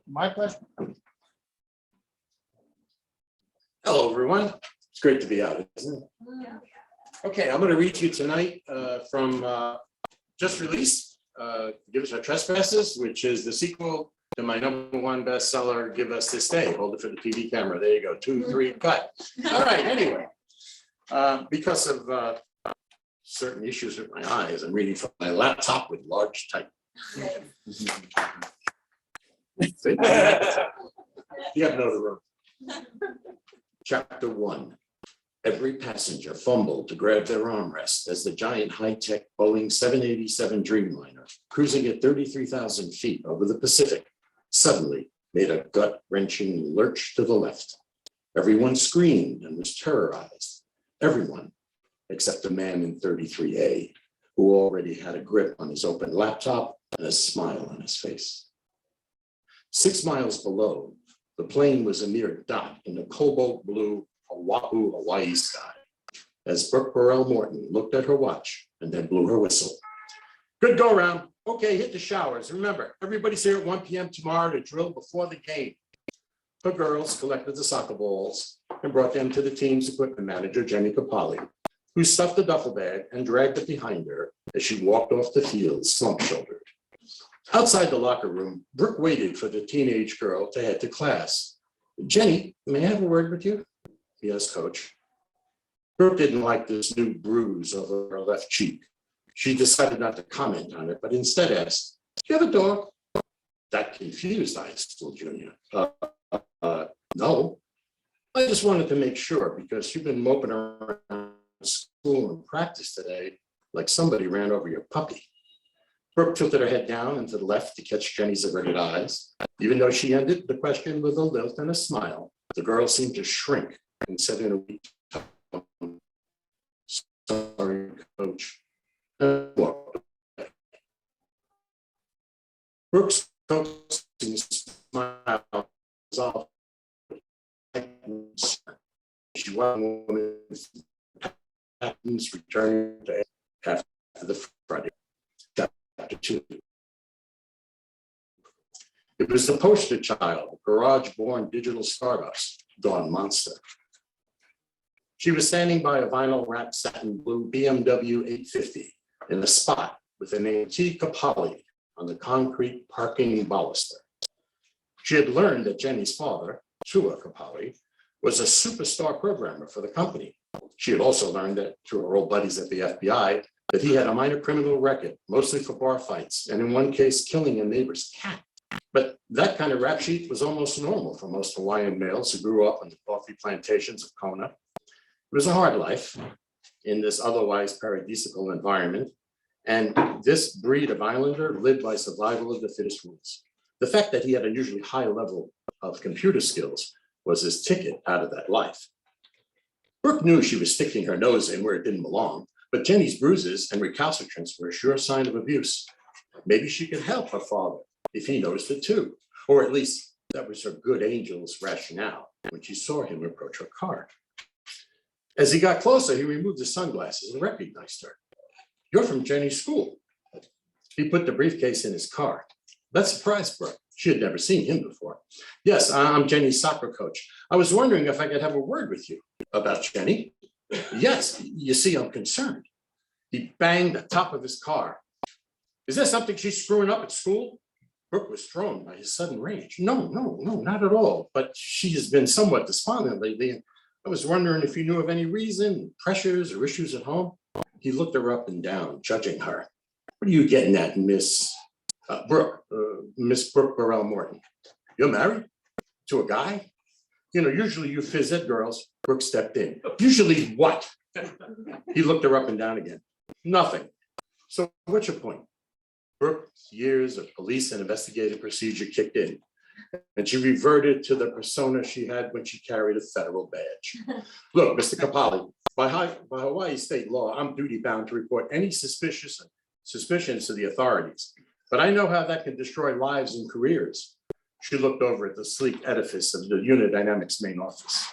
My pleasure. Hello, everyone. It's great to be out, isn't it? Okay, I'm going to read to you tonight from just released, Give Us Our Trespasses, which is the sequel to my #1 bestseller, Give Us This Day. Hold it for the TV camera. There you go. 2, 3, cut. All right, anyway. Because of certain issues with my eyes, I'm reading from my laptop with large type. You have no other room. Chapter 1. Every passenger fumbled to grab their armrest as the giant high-tech Boeing 787 Dreamliner, cruising at 33,000 feet over the Pacific, suddenly made a gut-wrenching lurch to the left. Everyone screamed and was terrorized. Everyone, except a man in 33A, who already had a grip on his open laptop and a smile on his face. 6 miles below, the plane was a mere dot in the cobalt blue Oahu, Hawaii sky, as Brooke Burrell Morton looked at her watch and then blew her whistle. Good go round. Okay, hit the showers. Remember, everybody's here at 1 p.m. tomorrow to drill before the game. The girls collected the soccer balls and brought them to the team's equipment manager, Jenny Capali, who stuffed the duffel bag and dragged it behind her as she walked off the field, slump-shouldered. Outside the locker room, Brooke waited for the teenage girl to head to class. Jenny, may I have a word with you? Yes, coach. Brooke didn't like this new bruise over her left cheek. She decided not to comment on it, but instead asked, do you have a dog? That confused high school junior. No. I just wanted to make sure because you've been moping around school and practice today like somebody ran over your puppy. Brooke tilted her head down and to the left to catch Jenny's averted eyes. Even though she ended the question with a lilt and a smile, the girl seemed to shrink and said in a weak tone, sorry, coach. And walked away. Brooke's coaxing smile was off. She wasn't woman returning to after the Friday. Chapter 2. It was the poster child, garage-born digital stardust, Dawn Monster. She was standing by a vinyl-wrapped satin blue BMW 850 in a spot with the name T. Capali on the concrete parking baluster. She had learned that Jenny's father, Tua Capali, was a superstar programmer for the company. She had also learned that through her old buddies at the FBI that he had a minor criminal record, mostly for bar fights, and in one case, killing a neighbor's cat. But that kind of rap sheet was almost normal for most Hawaiian males who grew up on the coffee plantations of Kona. It was a hard life in this otherwise paradisical environment, and this breed of islander lived by survival of the fittest rules. The fact that he had a usually high level of computer skills was his ticket out of that life. Brooke knew she was sticking her nose in where it didn't belong, but Jenny's bruises and recalcitrance were a sure sign of abuse. Maybe she could help her father if he noticed it too, or at least that was her good angel's rationale when she saw him approach her car. As he got closer, he removed his sunglasses and recognized her. You're from Jenny's school. He put the briefcase in his car. That surprised Brooke. She had never seen him before. Yes, I'm Jenny's soccer coach. I was wondering if I could have a word with you about Jenny. Yes, you see, I'm concerned. He banged the top of his car. Is there something she's screwing up at school? Brooke was thrown by his sudden rage. No, not at all. But she has been somewhat despondent lately. And I was wondering if you knew of any reason, pressures or issues at home. He looked her up and down, judging her. What are you getting at, Miss Brooke? Miss Brooke Burrell Morton. You're married to a guy? You know, usually you phys ed girls. Brooke stepped in. Usually what? He looked her up and down again. Nothing. So what's your point? Brooke's years of police and investigative procedure kicked in, and she reverted to the persona she had when she carried a federal badge. Look, Mr. Capali, by Hawaii state law, I'm duty bound to report any suspicions to the authorities, but I know how that can destroy lives and careers. She looked over at the sleek edifice of the Unit Dynamics main office.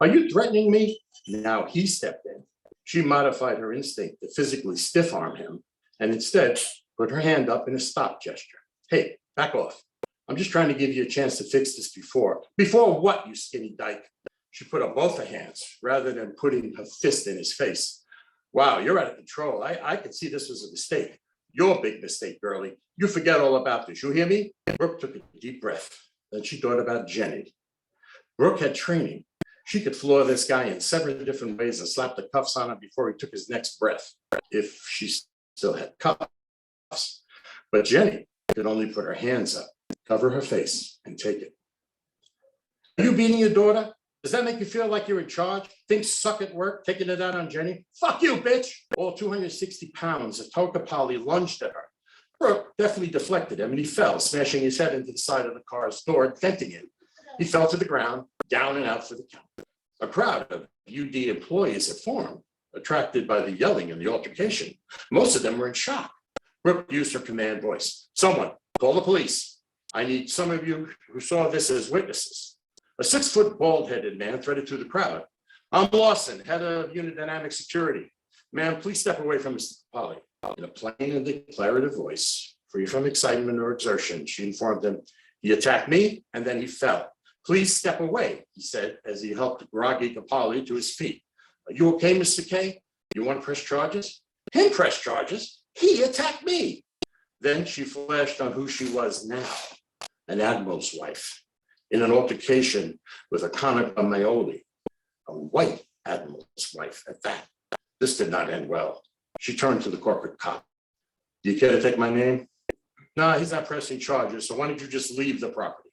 Are you threatening me? Now he stepped in. She modified her instinct to physically stiff arm him and instead put her hand up in a stop gesture. Hey, back off. I'm just trying to give you a chance to fix this before. Before what, you skinny dyke? She put up both her hands rather than putting her fist in his face. Wow, you're out of control. I could see this was a mistake. Your big mistake, girlie. You forget all about this. You hear me? Brooke took a deep breath. Then she thought about Jenny. Brooke had training. She could floor this guy in several different ways and slap the cuffs on him before he took his next breath, if she still had cuffs. But Jenny could only put her hands up, cover her face, and take it. Are you beating your daughter? Does that make you feel like you're in charge? Things suck at work, taking it out on Jenny? Fuck you, bitch! All 260 pounds of Tokapali lunged at her. Brooke definitely deflected him and he fell, smashing his head into the side of the car's door, denting it. He fell to the ground, down and out for the count. A crowd of UD employees had formed, attracted by the yelling and the altercation. Most of them were in shock. Brooke used her command voice. Someone, call the police. I need some of you who saw this as witnesses. A 6-foot bald-headed man threaded through the crowd. I'm Lawson, head of Unit Dynamic Security. Ma'am, please step away from Mr. Polly. In a plain and declarative voice, free from excitement or exertion, she informed him, he attacked me and then he fell. Please step away, he said, as he helped groggy Capali to his feet. Are you okay, Mr. K? You want to press charges? Him press charges? He attacked me. Then she flashed on who she was now, an admiral's wife, in an altercation with a Conica Maioli, a white admiral's wife at that. This did not end well. She turned to the corporate cop. Do you care to take my name? No, he's not pressing charges, so why don't you just leave the property?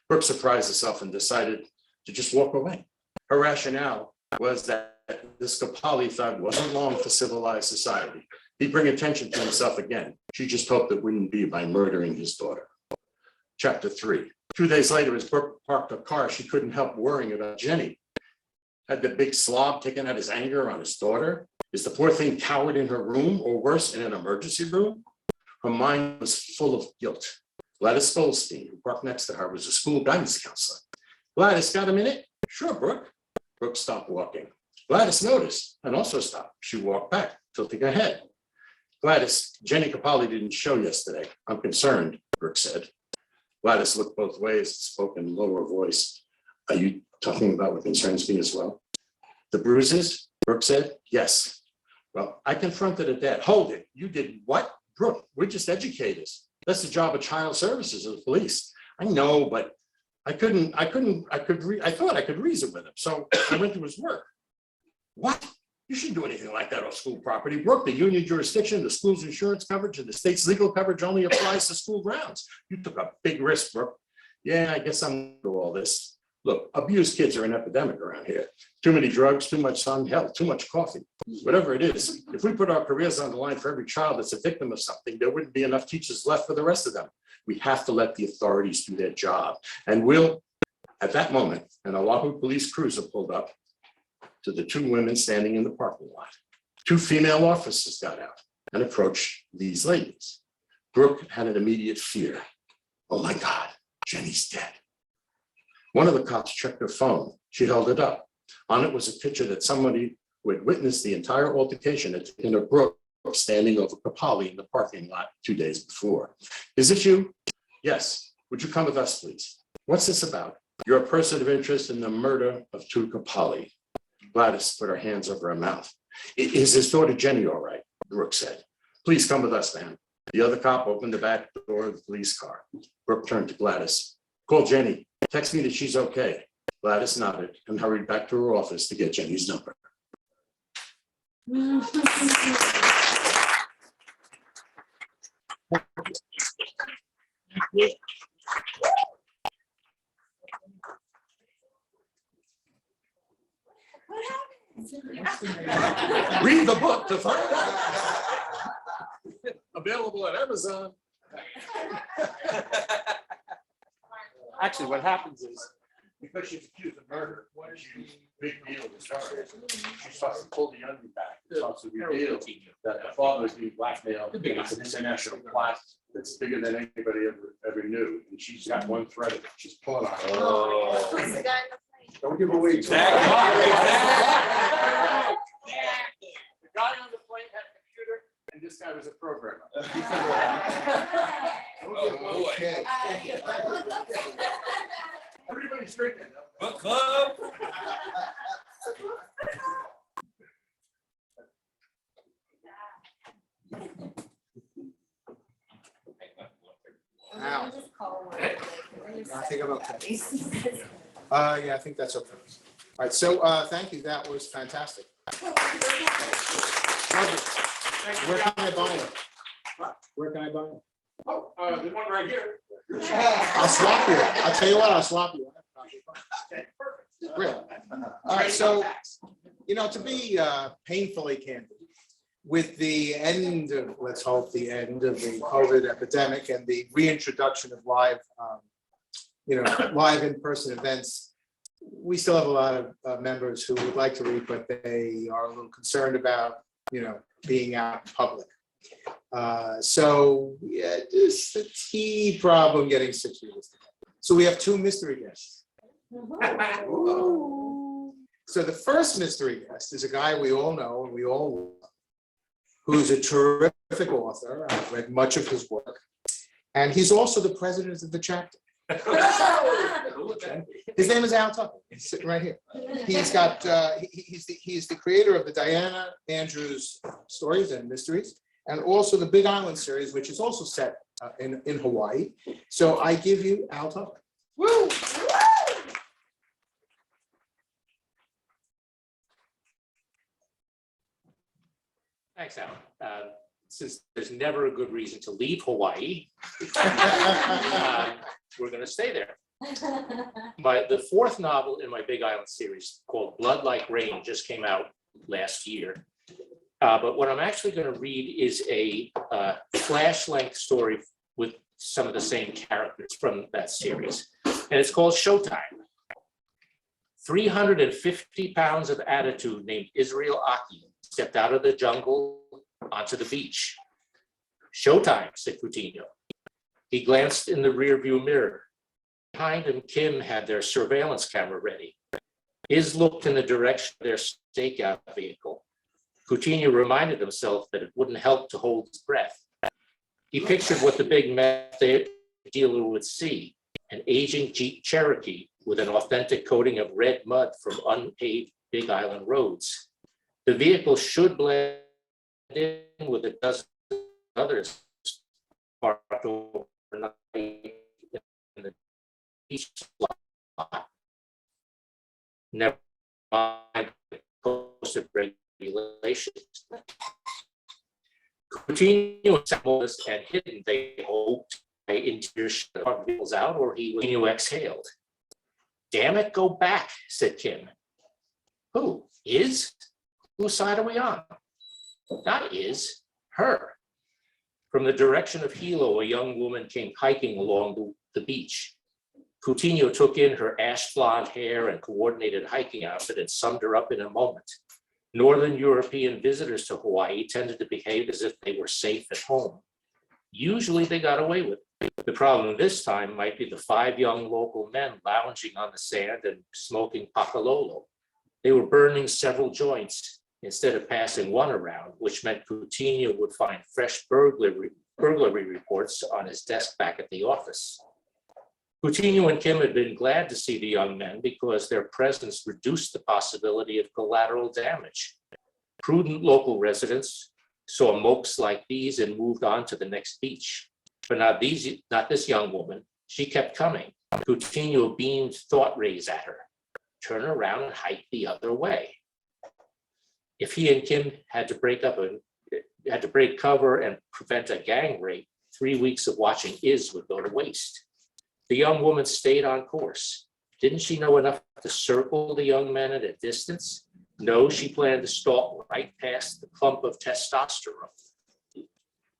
Brooke surprised herself and decided to just walk away. Her rationale was that this Capali thug wasn't long for civilized society. He'd bring attention to himself again. She just hoped it wouldn't be by murdering his daughter. Chapter 3. 2 days later, as Brooke parked her car, she couldn't help worrying about Jenny. Had the big slob taken out his anger on his daughter? Is the poor thing cowered in her room, or worse, in an emergency room? Her mind was full of guilt. Gladys Goldstein, who parked next to her, was a school guidance counselor. Gladys, got a minute? Sure, Brooke. Brooke stopped walking. Gladys noticed and also stopped. She walked back, tilting her head. Gladys, Jenny Capali didn't show yesterday. I'm concerned, Brooke said. Gladys looked both ways and spoke in a lower voice. Are you talking about what concerns me as well? The bruises? Brooke said, yes. Well, I confronted a dad. Hold it. You did what? Brooke, we're just educators. That's the job of child services of the police. I know, but I thought I could reason with him. So I went to his work. What? You shouldn't do anything like that on school property. Brooke, the union jurisdiction, the school's insurance coverage, and the state's legal coverage only applies to school grounds. You took a big risk, Brooke. Yeah, I guess I'm into all this. Look, abused kids are an epidemic around here. Too many drugs, too much sun, hell, too much coffee. Whatever it is, if we put our careers on the line for every child that's a victim of something, there wouldn't be enough teachers left for the rest of them. We have to let the authorities do their job. And we'll, at that moment, an Oahu police cruiser pulled up to the 2 women standing in the parking lot. 2 female officers got out and approached these ladies. Brooke had an immediate fear. Oh my God, Jenny's dead. One of the cops checked her phone. She held it up. On it was a picture that somebody who had witnessed the entire altercation had taken of Brooke standing over Capali in the parking lot 2 days before. Is it you? Yes. Would you come with us, please? What's this about? You're a person of interest in the murder of 2 Capali. Gladys put her hands over her mouth. Is his daughter Jenny all right? Brooke said. Please come with us, ma'am. The other cop opened the back door of the police car. Brooke turned to Gladys. Call Jenny. Text me that she's okay. Gladys nodded and hurried back to her office to get Jenny's number. Read the book to find out. available at Amazon. Actually, what happens is, Because she's accused of murder. She's big deal with her. She starts to pull the onion back. Starts to reveal that the father is being blackmailed. It's an international plot that's bigger than anybody ever knew. And she's got one thread of it. She's pulling on it. Who's the guy in the plane? Don't give away. the guy on the plane had a computer. And this guy was a programmer. Okay. Everybody's drinking. Book club. Now, I think I'm okay. Yeah, I think that's okay. All right, so thank you. That was fantastic. Where can I buy it? Where can I buy it? Oh, the one right here. I'll swap you. I'll tell you what, I'll swap you. Really? All right, so, to be painfully candid, with the end of, let's hope, the end of the COVID epidemic and the reintroduction of live, live in-person events, we still have a lot of members who would like to read, but they are a little concerned about, being out in public. So yeah, just a key problem getting situated. So we have two mystery guests. So the first mystery guest is a guy we all know and we all love, who's a terrific author. I've read much of his work. And he's also the president of the chapter. His name is Al Tucker. He's sitting right here. He's got he's the creator of the Diana Andrews stories and mysteries, and also the Big Island series, which is also set in Hawaii. So I give you Al Tucker. Woo! Thanks, Alan. Since there's never a good reason to leave Hawaii, we're going to stay there. The fourth novel in my Big Island series, called Blood Like Rain, just came out last year. But what I'm actually going to read is a flash-length story with some of the same characters from that series. And it's called Showtime. 350 pounds of attitude named Israel Aki stepped out of the jungle onto the beach. Showtime, said Coutinho. He glanced in the rearview mirror. Behind him, Kim had their surveillance camera ready. Iz looked in the direction of their stakeout vehicle. Coutinho reminded himself that it wouldn't help to hold his breath. He pictured what the big meth dealer would see, an aging Jeep Cherokee with an authentic coating of red mud from unpaved Big Island roads. The vehicle should blend in with a dozen others parked overnight in the beach lot. Never mind posted regulations. Coutinho and hidden, they hoped, by interior vehicles out, or he would exhaled. Damn it, go back, said Kim. Who? Is? Whose side are we on? Not is, her. From the direction of Hilo, a young woman came hiking along the beach. Coutinho took in her ash blonde hair and coordinated hiking outfit and summed her up in a moment. Northern European visitors to Hawaii tended to behave as if they were safe at home. Usually they got away with it. The problem this time might be the 5 young local men lounging on the sand and smoking pakalolo. They were burning several joints instead of passing one around, which meant Coutinho would find fresh burglary reports on his desk back at the office. Coutinho and Kim had been glad to see the young men because their presence reduced the possibility of collateral damage. Prudent local residents saw mokes like these and moved on to the next beach. But not this young woman. She kept coming. Coutinho beamed thought rays at her. Turn around and hike the other way. If he and Kim had to break cover and prevent a gang rape, 3 weeks of watching Iz would go to waste. The young woman stayed on course. Didn't she know enough to circle the young men at a distance? No, she planned to stalk right past the clump of testosterone.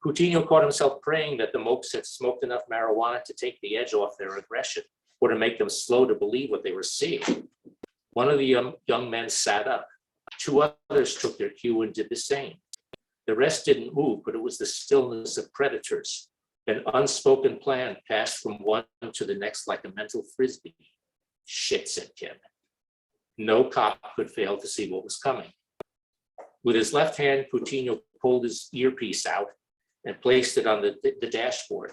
Coutinho caught himself praying that the Mokes had smoked enough marijuana to take the edge off their aggression or to make them slow to believe what they were seeing. One of the young men sat up. 2 others took their cue and did the same. The rest didn't move, but it was the stillness of predators. An unspoken plan passed from one to the next like a mental frisbee. Shit, said Kim. No cop could fail to see what was coming. With his left hand, Coutinho pulled his earpiece out and placed it on the dashboard.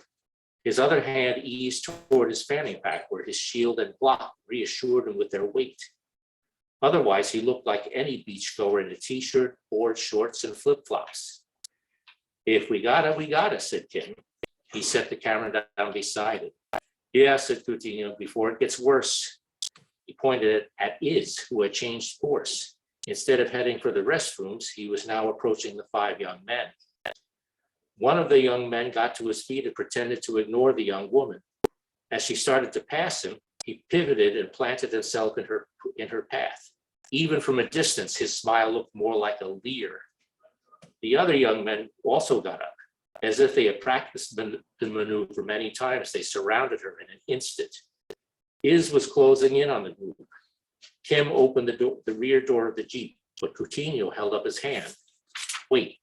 His other hand eased toward his fanny pack where his shield and block reassured him with their weight. Otherwise, he looked like any beachgoer in a t-shirt, board shorts, and flip-flops. If we got it, said Kim. He set the camera down beside it. Yeah, said Coutinho, before it gets worse. He pointed it at Iz, who had changed course. Instead of heading for the restrooms, he was now approaching the 5 young men. One of the young men got to his feet and pretended to ignore the young woman. As she started to pass him, he pivoted and planted himself in her path. Even from a distance, his smile looked more like a leer. The other young men also got up. As if they had practiced the maneuver many times, they surrounded her in an instant. Iz was closing in on the group. Kim opened the rear door of the Jeep, but Coutinho held up his hand. Wait.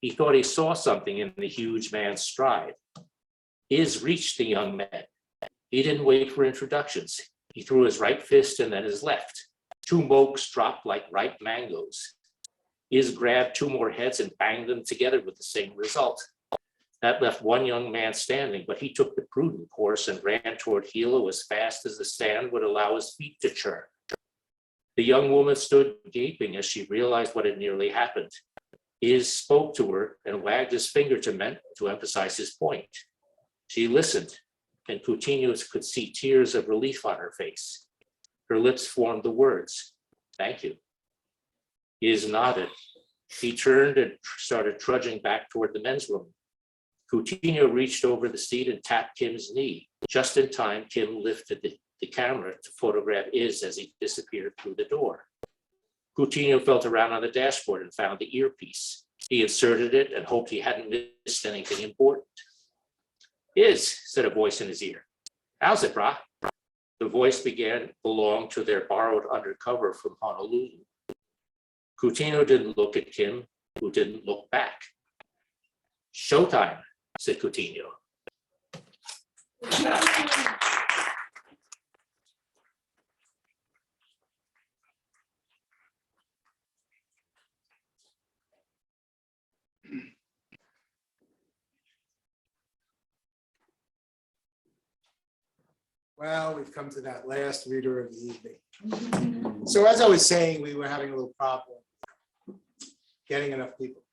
He thought he saw something in the huge man's stride. Iz reached the young man. He didn't wait for introductions. He threw his right fist and then his left. 2 Mokes dropped like ripe mangoes. Iz grabbed 2 more heads and banged them together with the same result. That left 1 young man standing, but he took the prudent course and ran toward Hilo as fast as the sand would allow his feet to churn. The young woman stood gaping as she realized what had nearly happened. Iz spoke to her and wagged his finger to emphasize his point. She listened, and Coutinho could see tears of relief on her face. Her lips formed the words, "Thank you." Iz nodded. He turned and started trudging back toward the men's room. Coutinho reached over the seat and tapped Kim's knee. Just in time, Kim lifted the camera to photograph Iz as he disappeared through the door. Coutinho felt around on the dashboard and found the earpiece. He inserted it and hoped he hadn't missed anything important. "Iz," said a voice in his ear. "How's it, brah?" The voice belonged to their borrowed undercover from Honolulu. Coutinho didn't look at Kim, who didn't look back. "Showtime," said Coutinho. Well, we've come to that last reader of the evening. So as I was saying, we were having a little problem getting enough people.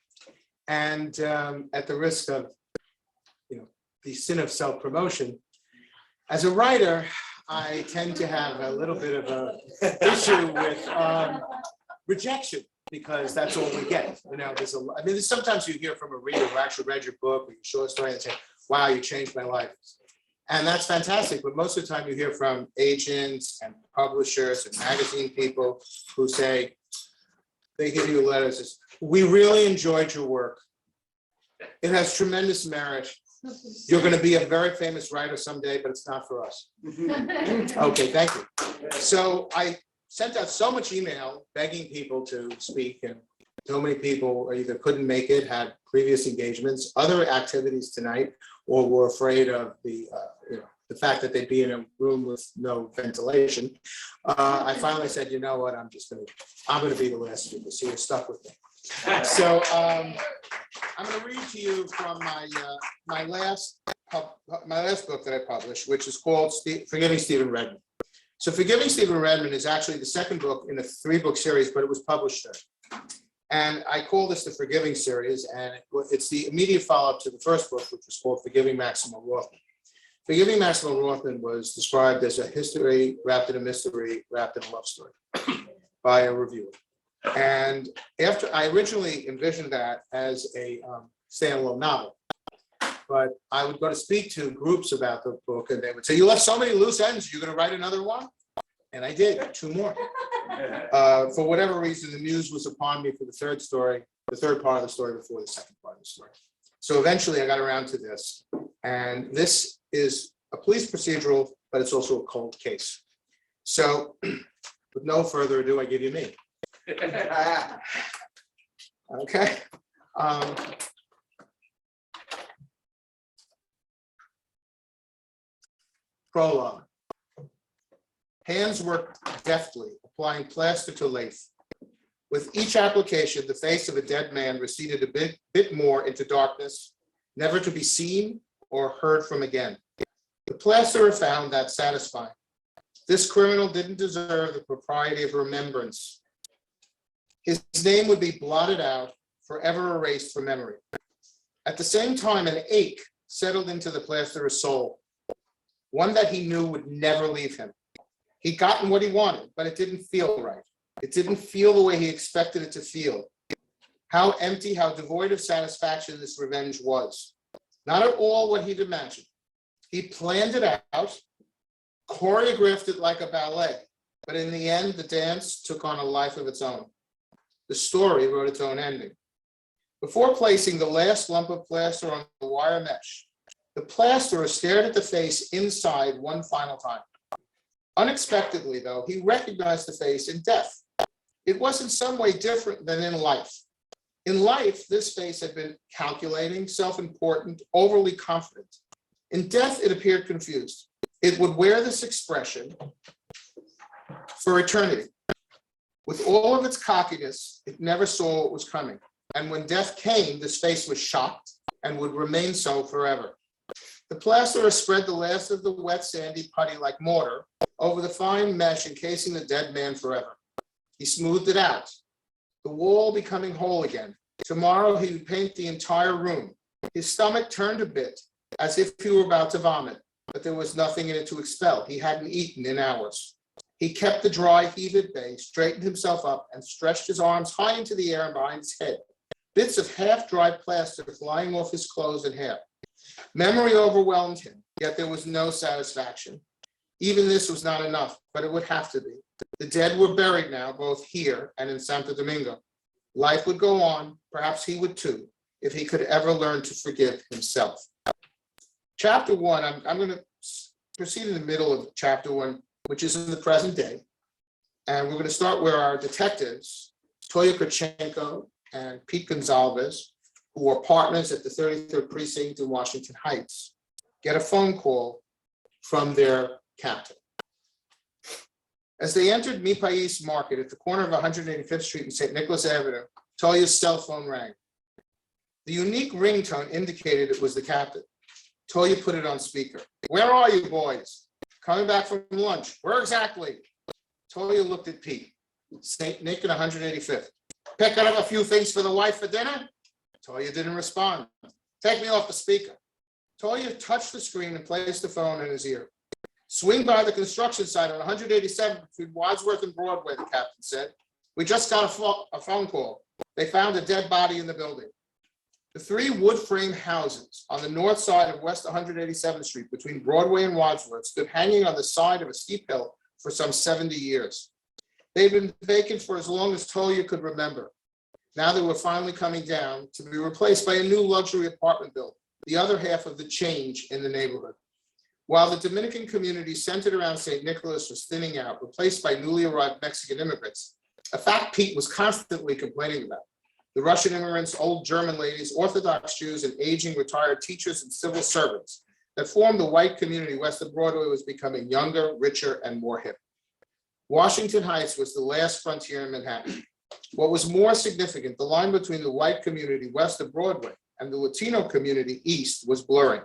And at the risk of, the sin of self-promotion, as a writer, I tend to have a little bit of an issue with rejection, because that's all we get. There's sometimes you hear from a reader who actually read your book or your short story and say, "Wow, you changed my life." And that's fantastic, but most of the time you hear from agents and publishers and magazine people who say, they give you letters, "We really enjoyed your work. It has tremendous merit. You're going to be a very famous writer someday, but it's not for us." Okay, thank you. So I sent out so much email begging people to speak, and so many people either couldn't make it, had previous engagements, other activities tonight, or were afraid of the fact that they'd be in a room with no ventilation. I finally said, "You know what? I'm going to be the last speaker, so you're stuck with me." So I'm going to read to you from my last book that I published, which is called Forgiving Stephen Redmond. So Forgiving Stephen Redmond is actually the second book in a 3-book series, but it was published third. And I call this the Forgiving series, and it's the immediate follow-up to the first book, which was called Forgiving Maximo Rothman. Forgiving Maximo Rothman was described as a history wrapped in a mystery, wrapped in a love story by a reviewer. And after I originally envisioned that as a standalone novel, but I would go to speak to groups about the book, and they would say, "You left so many loose ends, you're going to write another one?" And I did, 2 more. For whatever reason, the muse was upon me for the third part of the story before the second part of the story. So eventually I got around to this. And this is a police procedural, but it's also a cold case. So with no further ado, I give you me. Okay. Prologue. Hands worked deftly, applying plaster to lathe. With each application, the face of a dead man receded a bit more into darkness, never to be seen or heard from again. The plasterer found that satisfying. This criminal didn't deserve the propriety of remembrance. His name would be blotted out, forever erased from memory. At the same time, an ache settled into the plasterer's soul, one that he knew would never leave him. He'd gotten what he wanted, but it didn't feel right. It didn't feel the way he expected it to feel. How empty, how devoid of satisfaction this revenge was. Not at all what he'd imagined. He planned it out, choreographed it like a ballet, but in the end, the dance took on a life of its own. The story wrote its own ending. Before placing the last lump of plaster on the wire mesh, the plasterer stared at the face inside one final time. Unexpectedly, though, he recognized the face in death. It was in some way different than in life. In life, this face had been calculating, self-important, overly confident. In death, it appeared confused. It would wear this expression for eternity. With all of its cockiness, it never saw what was coming. And when death came, this face was shocked and would remain so forever. The plasterer spread the last of the wet, sandy putty like mortar over the fine mesh encasing the dead man forever. He smoothed it out, the wall becoming whole again. Tomorrow he would paint the entire room. His stomach turned a bit, as if he were about to vomit, but there was nothing in it to expel. He hadn't eaten in hours. He kept the dry heave at bay, straightened himself up, and stretched his arms high into the air and behind his head. Bits of half-dried plaster flying off his clothes and hair. Memory overwhelmed him, yet there was no satisfaction. Even this was not enough, but it would have to be. The dead were buried now, both here and in Santo Domingo. Life would go on, perhaps he would too, if he could ever learn to forgive himself. Chapter 1, I'm going to proceed in the middle of chapter 1, which is in the present day. And we're going to start where our detectives, Toya Kurchenko and Pete Gonzalez, who were partners at the 33rd Precinct in Washington Heights, get a phone call from their captain. As they entered Mi País Market at the corner of 185th Street and St. Nicholas Avenue, Toya's cell phone rang. The unique ringtone indicated it was the captain. Toya put it on speaker. "Where are you boys?" "Coming back from lunch." "Where exactly?" Toya looked at Pete. "St. Nick and 185th. "Picking up a few things for the wife for dinner?" Toya didn't respond. "Take me off the speaker." Toya touched the screen and placed the phone in his ear. "Swing by the construction site on 187th between Wadsworth and Broadway," the captain said. "We just got a phone call. They found a dead body in the building." The three wood frame houses on the north side of West 187th Street between Broadway and Wadsworth stood hanging on the side of a steep hill for some 70 years. They'd been vacant for as long as Toya could remember. Now they were finally coming down to be replaced by a new luxury apartment building, the other half of the change in the neighborhood. While the Dominican community centered around St. Nicholas was thinning out, replaced by newly arrived Mexican immigrants, a fact Pete was constantly complaining about. The Russian immigrants, old German ladies, Orthodox Jews, and aging retired teachers and civil servants that formed the white community west of Broadway was becoming younger, richer, and more hip. Washington Heights was the last frontier in Manhattan. What was more significant, the line between the white community west of Broadway and the Latino community east was blurring.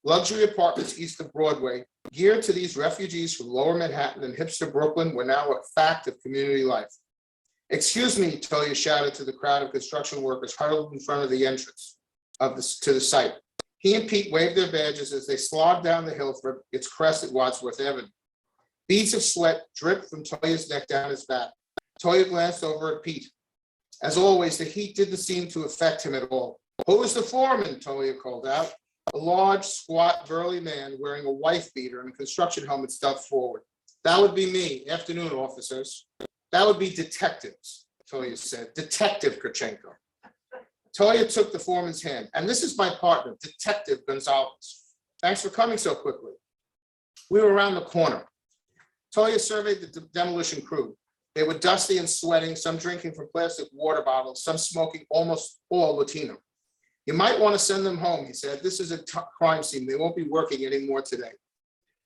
Luxury apartments east of Broadway, geared to these refugees from lower Manhattan and hipster Brooklyn, were now a fact of community life. "Excuse me," Toya shouted to the crowd of construction workers huddled in front of the entrance to the site. He and Pete waved their badges as they slogged down the hill for its crest at Wadsworth Avenue. Beads of sweat dripped from Toya's neck down his back. Toya glanced over at Pete. As always, the heat didn't seem to affect him at all. "Who is the foreman?" Toya called out. A large, squat, burly man wearing a wife beater and a construction helmet stuffed forward. "That would be me. Afternoon, officers." "That would be detectives," Toya said. "Detective Kurchenko." Toya took the foreman's hand. "And this is my partner, Detective Gonzalez. Thanks for coming so quickly." We were around the corner. Toya surveyed the demolition crew. They were dusty and sweating, some drinking from plastic water bottles, some smoking, almost all Latino. "You might want to send them home," he said. "This is a crime scene. They won't be working anymore today."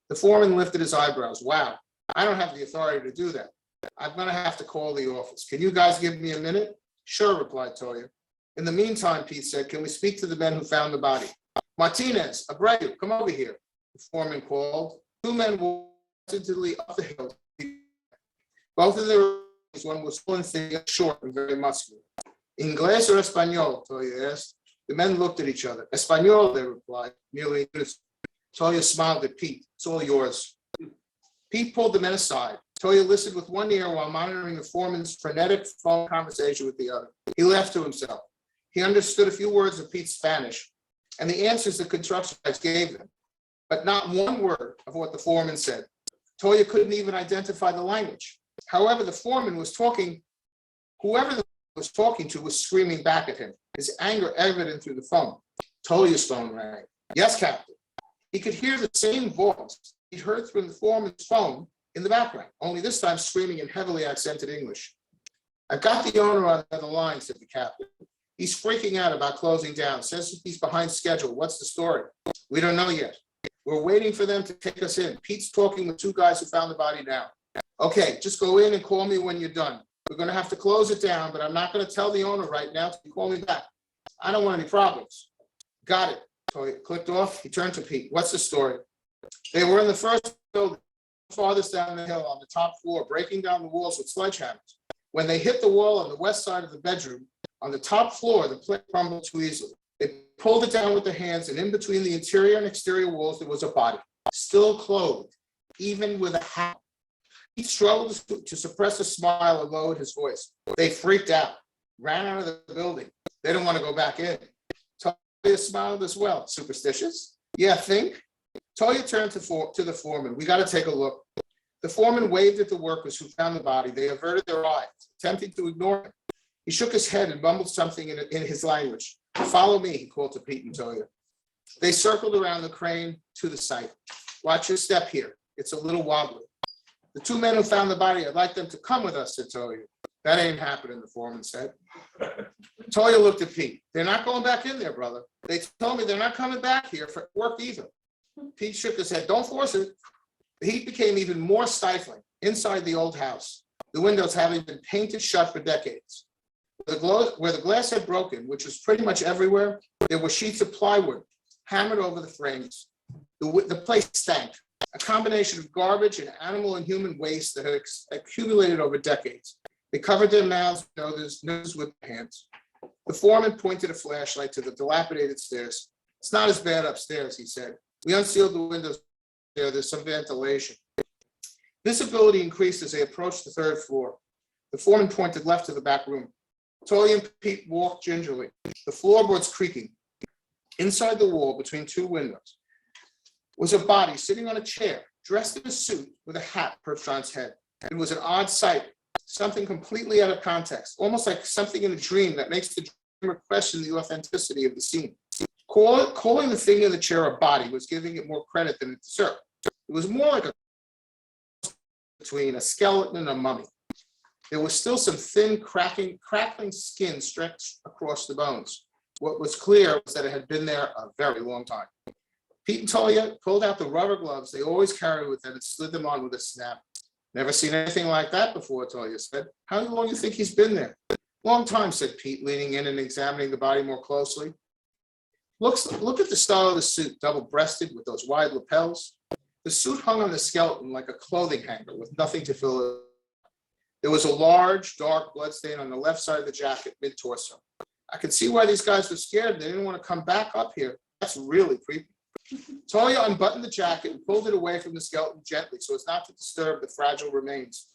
The foreman lifted his eyebrows. "Wow, I don't have the authority to do that. I'm going to have to call the office. Can you guys give me a minute?" "Sure," replied Toya. "In the meantime," Pete said, "can we speak to the men who found the body?" "Martinez, Abreu, come over here," the foreman called. Two men walked hesitantly up the hill. Both of their one was tall and thin, short and very muscular. "Inglés or Espanol?" Toya asked. The men looked at each other. "Espanol," they replied, nearly in unison. Toya smiled at Pete. "It's all yours." Pete pulled the men aside. Toya listened with one ear while monitoring the foreman's frenetic phone conversation with the other. He laughed to himself. He understood a few words of Pete's Spanish and the answers the construction guys gave them, but not one word of what the foreman said. Toya couldn't even identify the language. However, the foreman was talking, whoever the was talking to was screaming back at him, his anger evident through the phone. Toya's phone rang. "Yes, Captain." He could hear the same voice he'd heard through the foreman's phone in the background, only this time screaming in heavily accented English. "I've got the owner on the other line," said the captain. "He's freaking out about closing down, says he's behind schedule. What's the story?" "We don't know yet. We're waiting for them to take us in. Pete's talking with two guys who found the body now." "Okay, just go in and call me when you're done. We're going to have to close it down, but I'm not going to tell the owner right now till you call me back. I don't want any problems." "Got it." Toya clicked off. He turned to Pete. "What's the story?" "They were in the first building, farthest down the hill on the top floor, breaking down the walls with sledgehammers. When they hit the wall on the west side of the bedroom, on the top floor, the plank crumbled too easily. They pulled it down with their hands, and in between the interior and exterior walls, there was a body, still clothed, even with a hat." He struggled to suppress a smile and lowered his voice. "They freaked out, ran out of the building. They don't want to go back in." Toya smiled as well. "Superstitious? Yeah, think?" Toya turned to the foreman. "We got to take a look." The foreman waved at the workers who found the body. They averted their eyes, attempting to ignore him. He shook his head and mumbled something in his language. "Follow me," he called to Pete and Toya. They circled around the crane to the site. "Watch your step here. It's a little wobbly." "The two men who found the body, I'd like them to come with us," said Toya. "That ain't happening," the foreman said. Toya looked at Pete. "They're not going back in there, brother. They told me they're not coming back here for work either." Pete shook his head. "Don't force it." The heat became even more stifling inside the old house, the windows having been painted shut for decades. Where the glass had broken, which was pretty much everywhere, there were sheets of plywood hammered over the frames. The place stank, a combination of garbage and animal and human waste that had accumulated over decades. They covered their mouths and noses with their hands. The foreman pointed a flashlight to the dilapidated stairs. "It's not as bad upstairs," he said. "We unsealed the windows there. There's some ventilation." Visibility increased as they approached the third floor. The foreman pointed left to the back room. Toya and Pete walked gingerly, the floorboards creaking. Inside the wall, between two windows, was a body sitting on a chair, dressed in a suit with a hat perched on its head. It was an odd sight, something completely out of context, almost like something in a dream that makes the dreamer question the authenticity of the scene. Calling the thing in the chair a body was giving it more credit than it deserved. It was more like a between a skeleton and a mummy. There was still some thin, crackling skin stretched across the bones. What was clear was that it had been there a very long time. Pete and Toya pulled out the rubber gloves they always carried with them and slid them on with a snap. "Never seen anything like that before," Toya said. "How long do you think he's been there?" "Long time," said Pete, leaning in and examining the body more closely. Look at the style of the suit, double-breasted with those wide lapels. The suit hung on the skeleton like a clothing hanger with nothing to fill it. There was a large, dark bloodstain on the left side of the jacket, mid-torso. "I could see why these guys were scared. They didn't want to come back up here. That's really creepy." Toya unbuttoned the jacket and pulled it away from the skeleton gently so as not to disturb the fragile remains.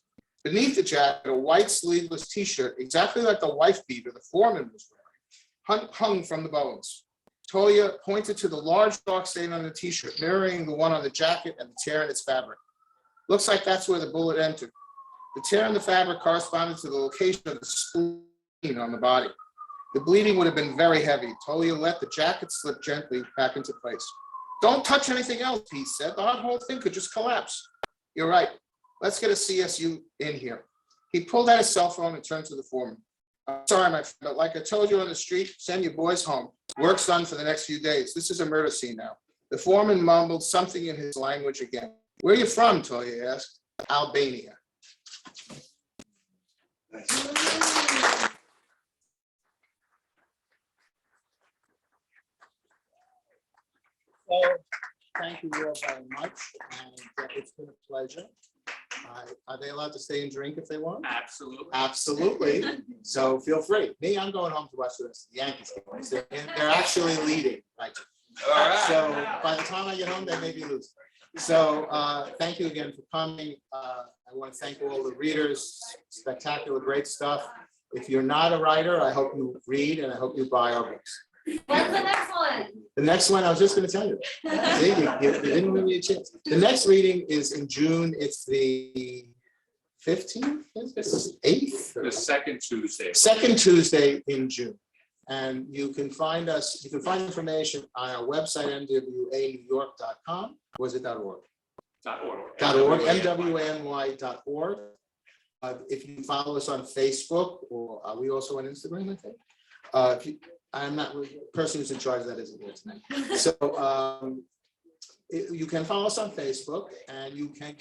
Beneath the jacket, a white sleeveless t-shirt, exactly like the wife beater the foreman was wearing, hung from the bones. Toya pointed to the large dark stain on the t-shirt, mirroring the one on the jacket and the tear in its fabric. "Looks like that's where the bullet entered." The tear in the fabric corresponded to the location of the spleen on the body. The bleeding would have been very heavy. Tolia let the jacket slip gently back into place. Don't touch anything else, he said. The whole thing could just collapse. You're right. Let's get a CSU in here. He pulled out his cell phone and turned to the foreman. I'm sorry, my friend, but like I told you on the street, send your boys home. Work's done for the next few days. This is a murder scene now. The foreman mumbled something in his language again. Where are you from, Tolia asked. Albania. So, thank you all very much, and it's been a pleasure. Are they allowed to stay and drink if they want? Absolutely. Absolutely. So feel free. Me, I'm going home to watch the rest of the Yankees games. They're actually leading. Right. So by the time I get home, they may be losing. So thank you again for coming. I want to thank all the readers. Spectacular, great stuff. If you're not a writer, I hope you read and I hope you buy our books. When's the next one? The next one, I was just going to tell you. See, you didn't give me a chance. The next reading is in June. It's the 15th, 8th? The second Tuesday. Second Tuesday in June. And you can find us, you can find information on our website, MWANY.com. Was it .org? .org, MWANY.org. If you follow us on Facebook, or are we also on Instagram, I think? If you, I'm not, the person who's in charge of that isn't here tonight. So you can follow us on Facebook, and you can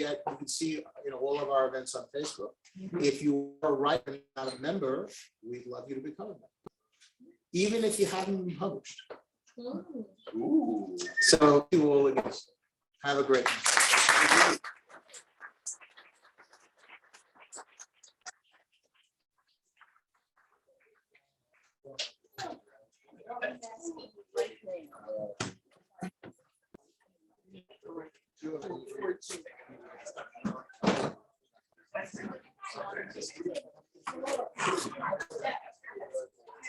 see, all of our events on Facebook. If you are writing not a member, we'd love you to become a member, even if you haven't been published. Ooh. So you all again. Have a great night.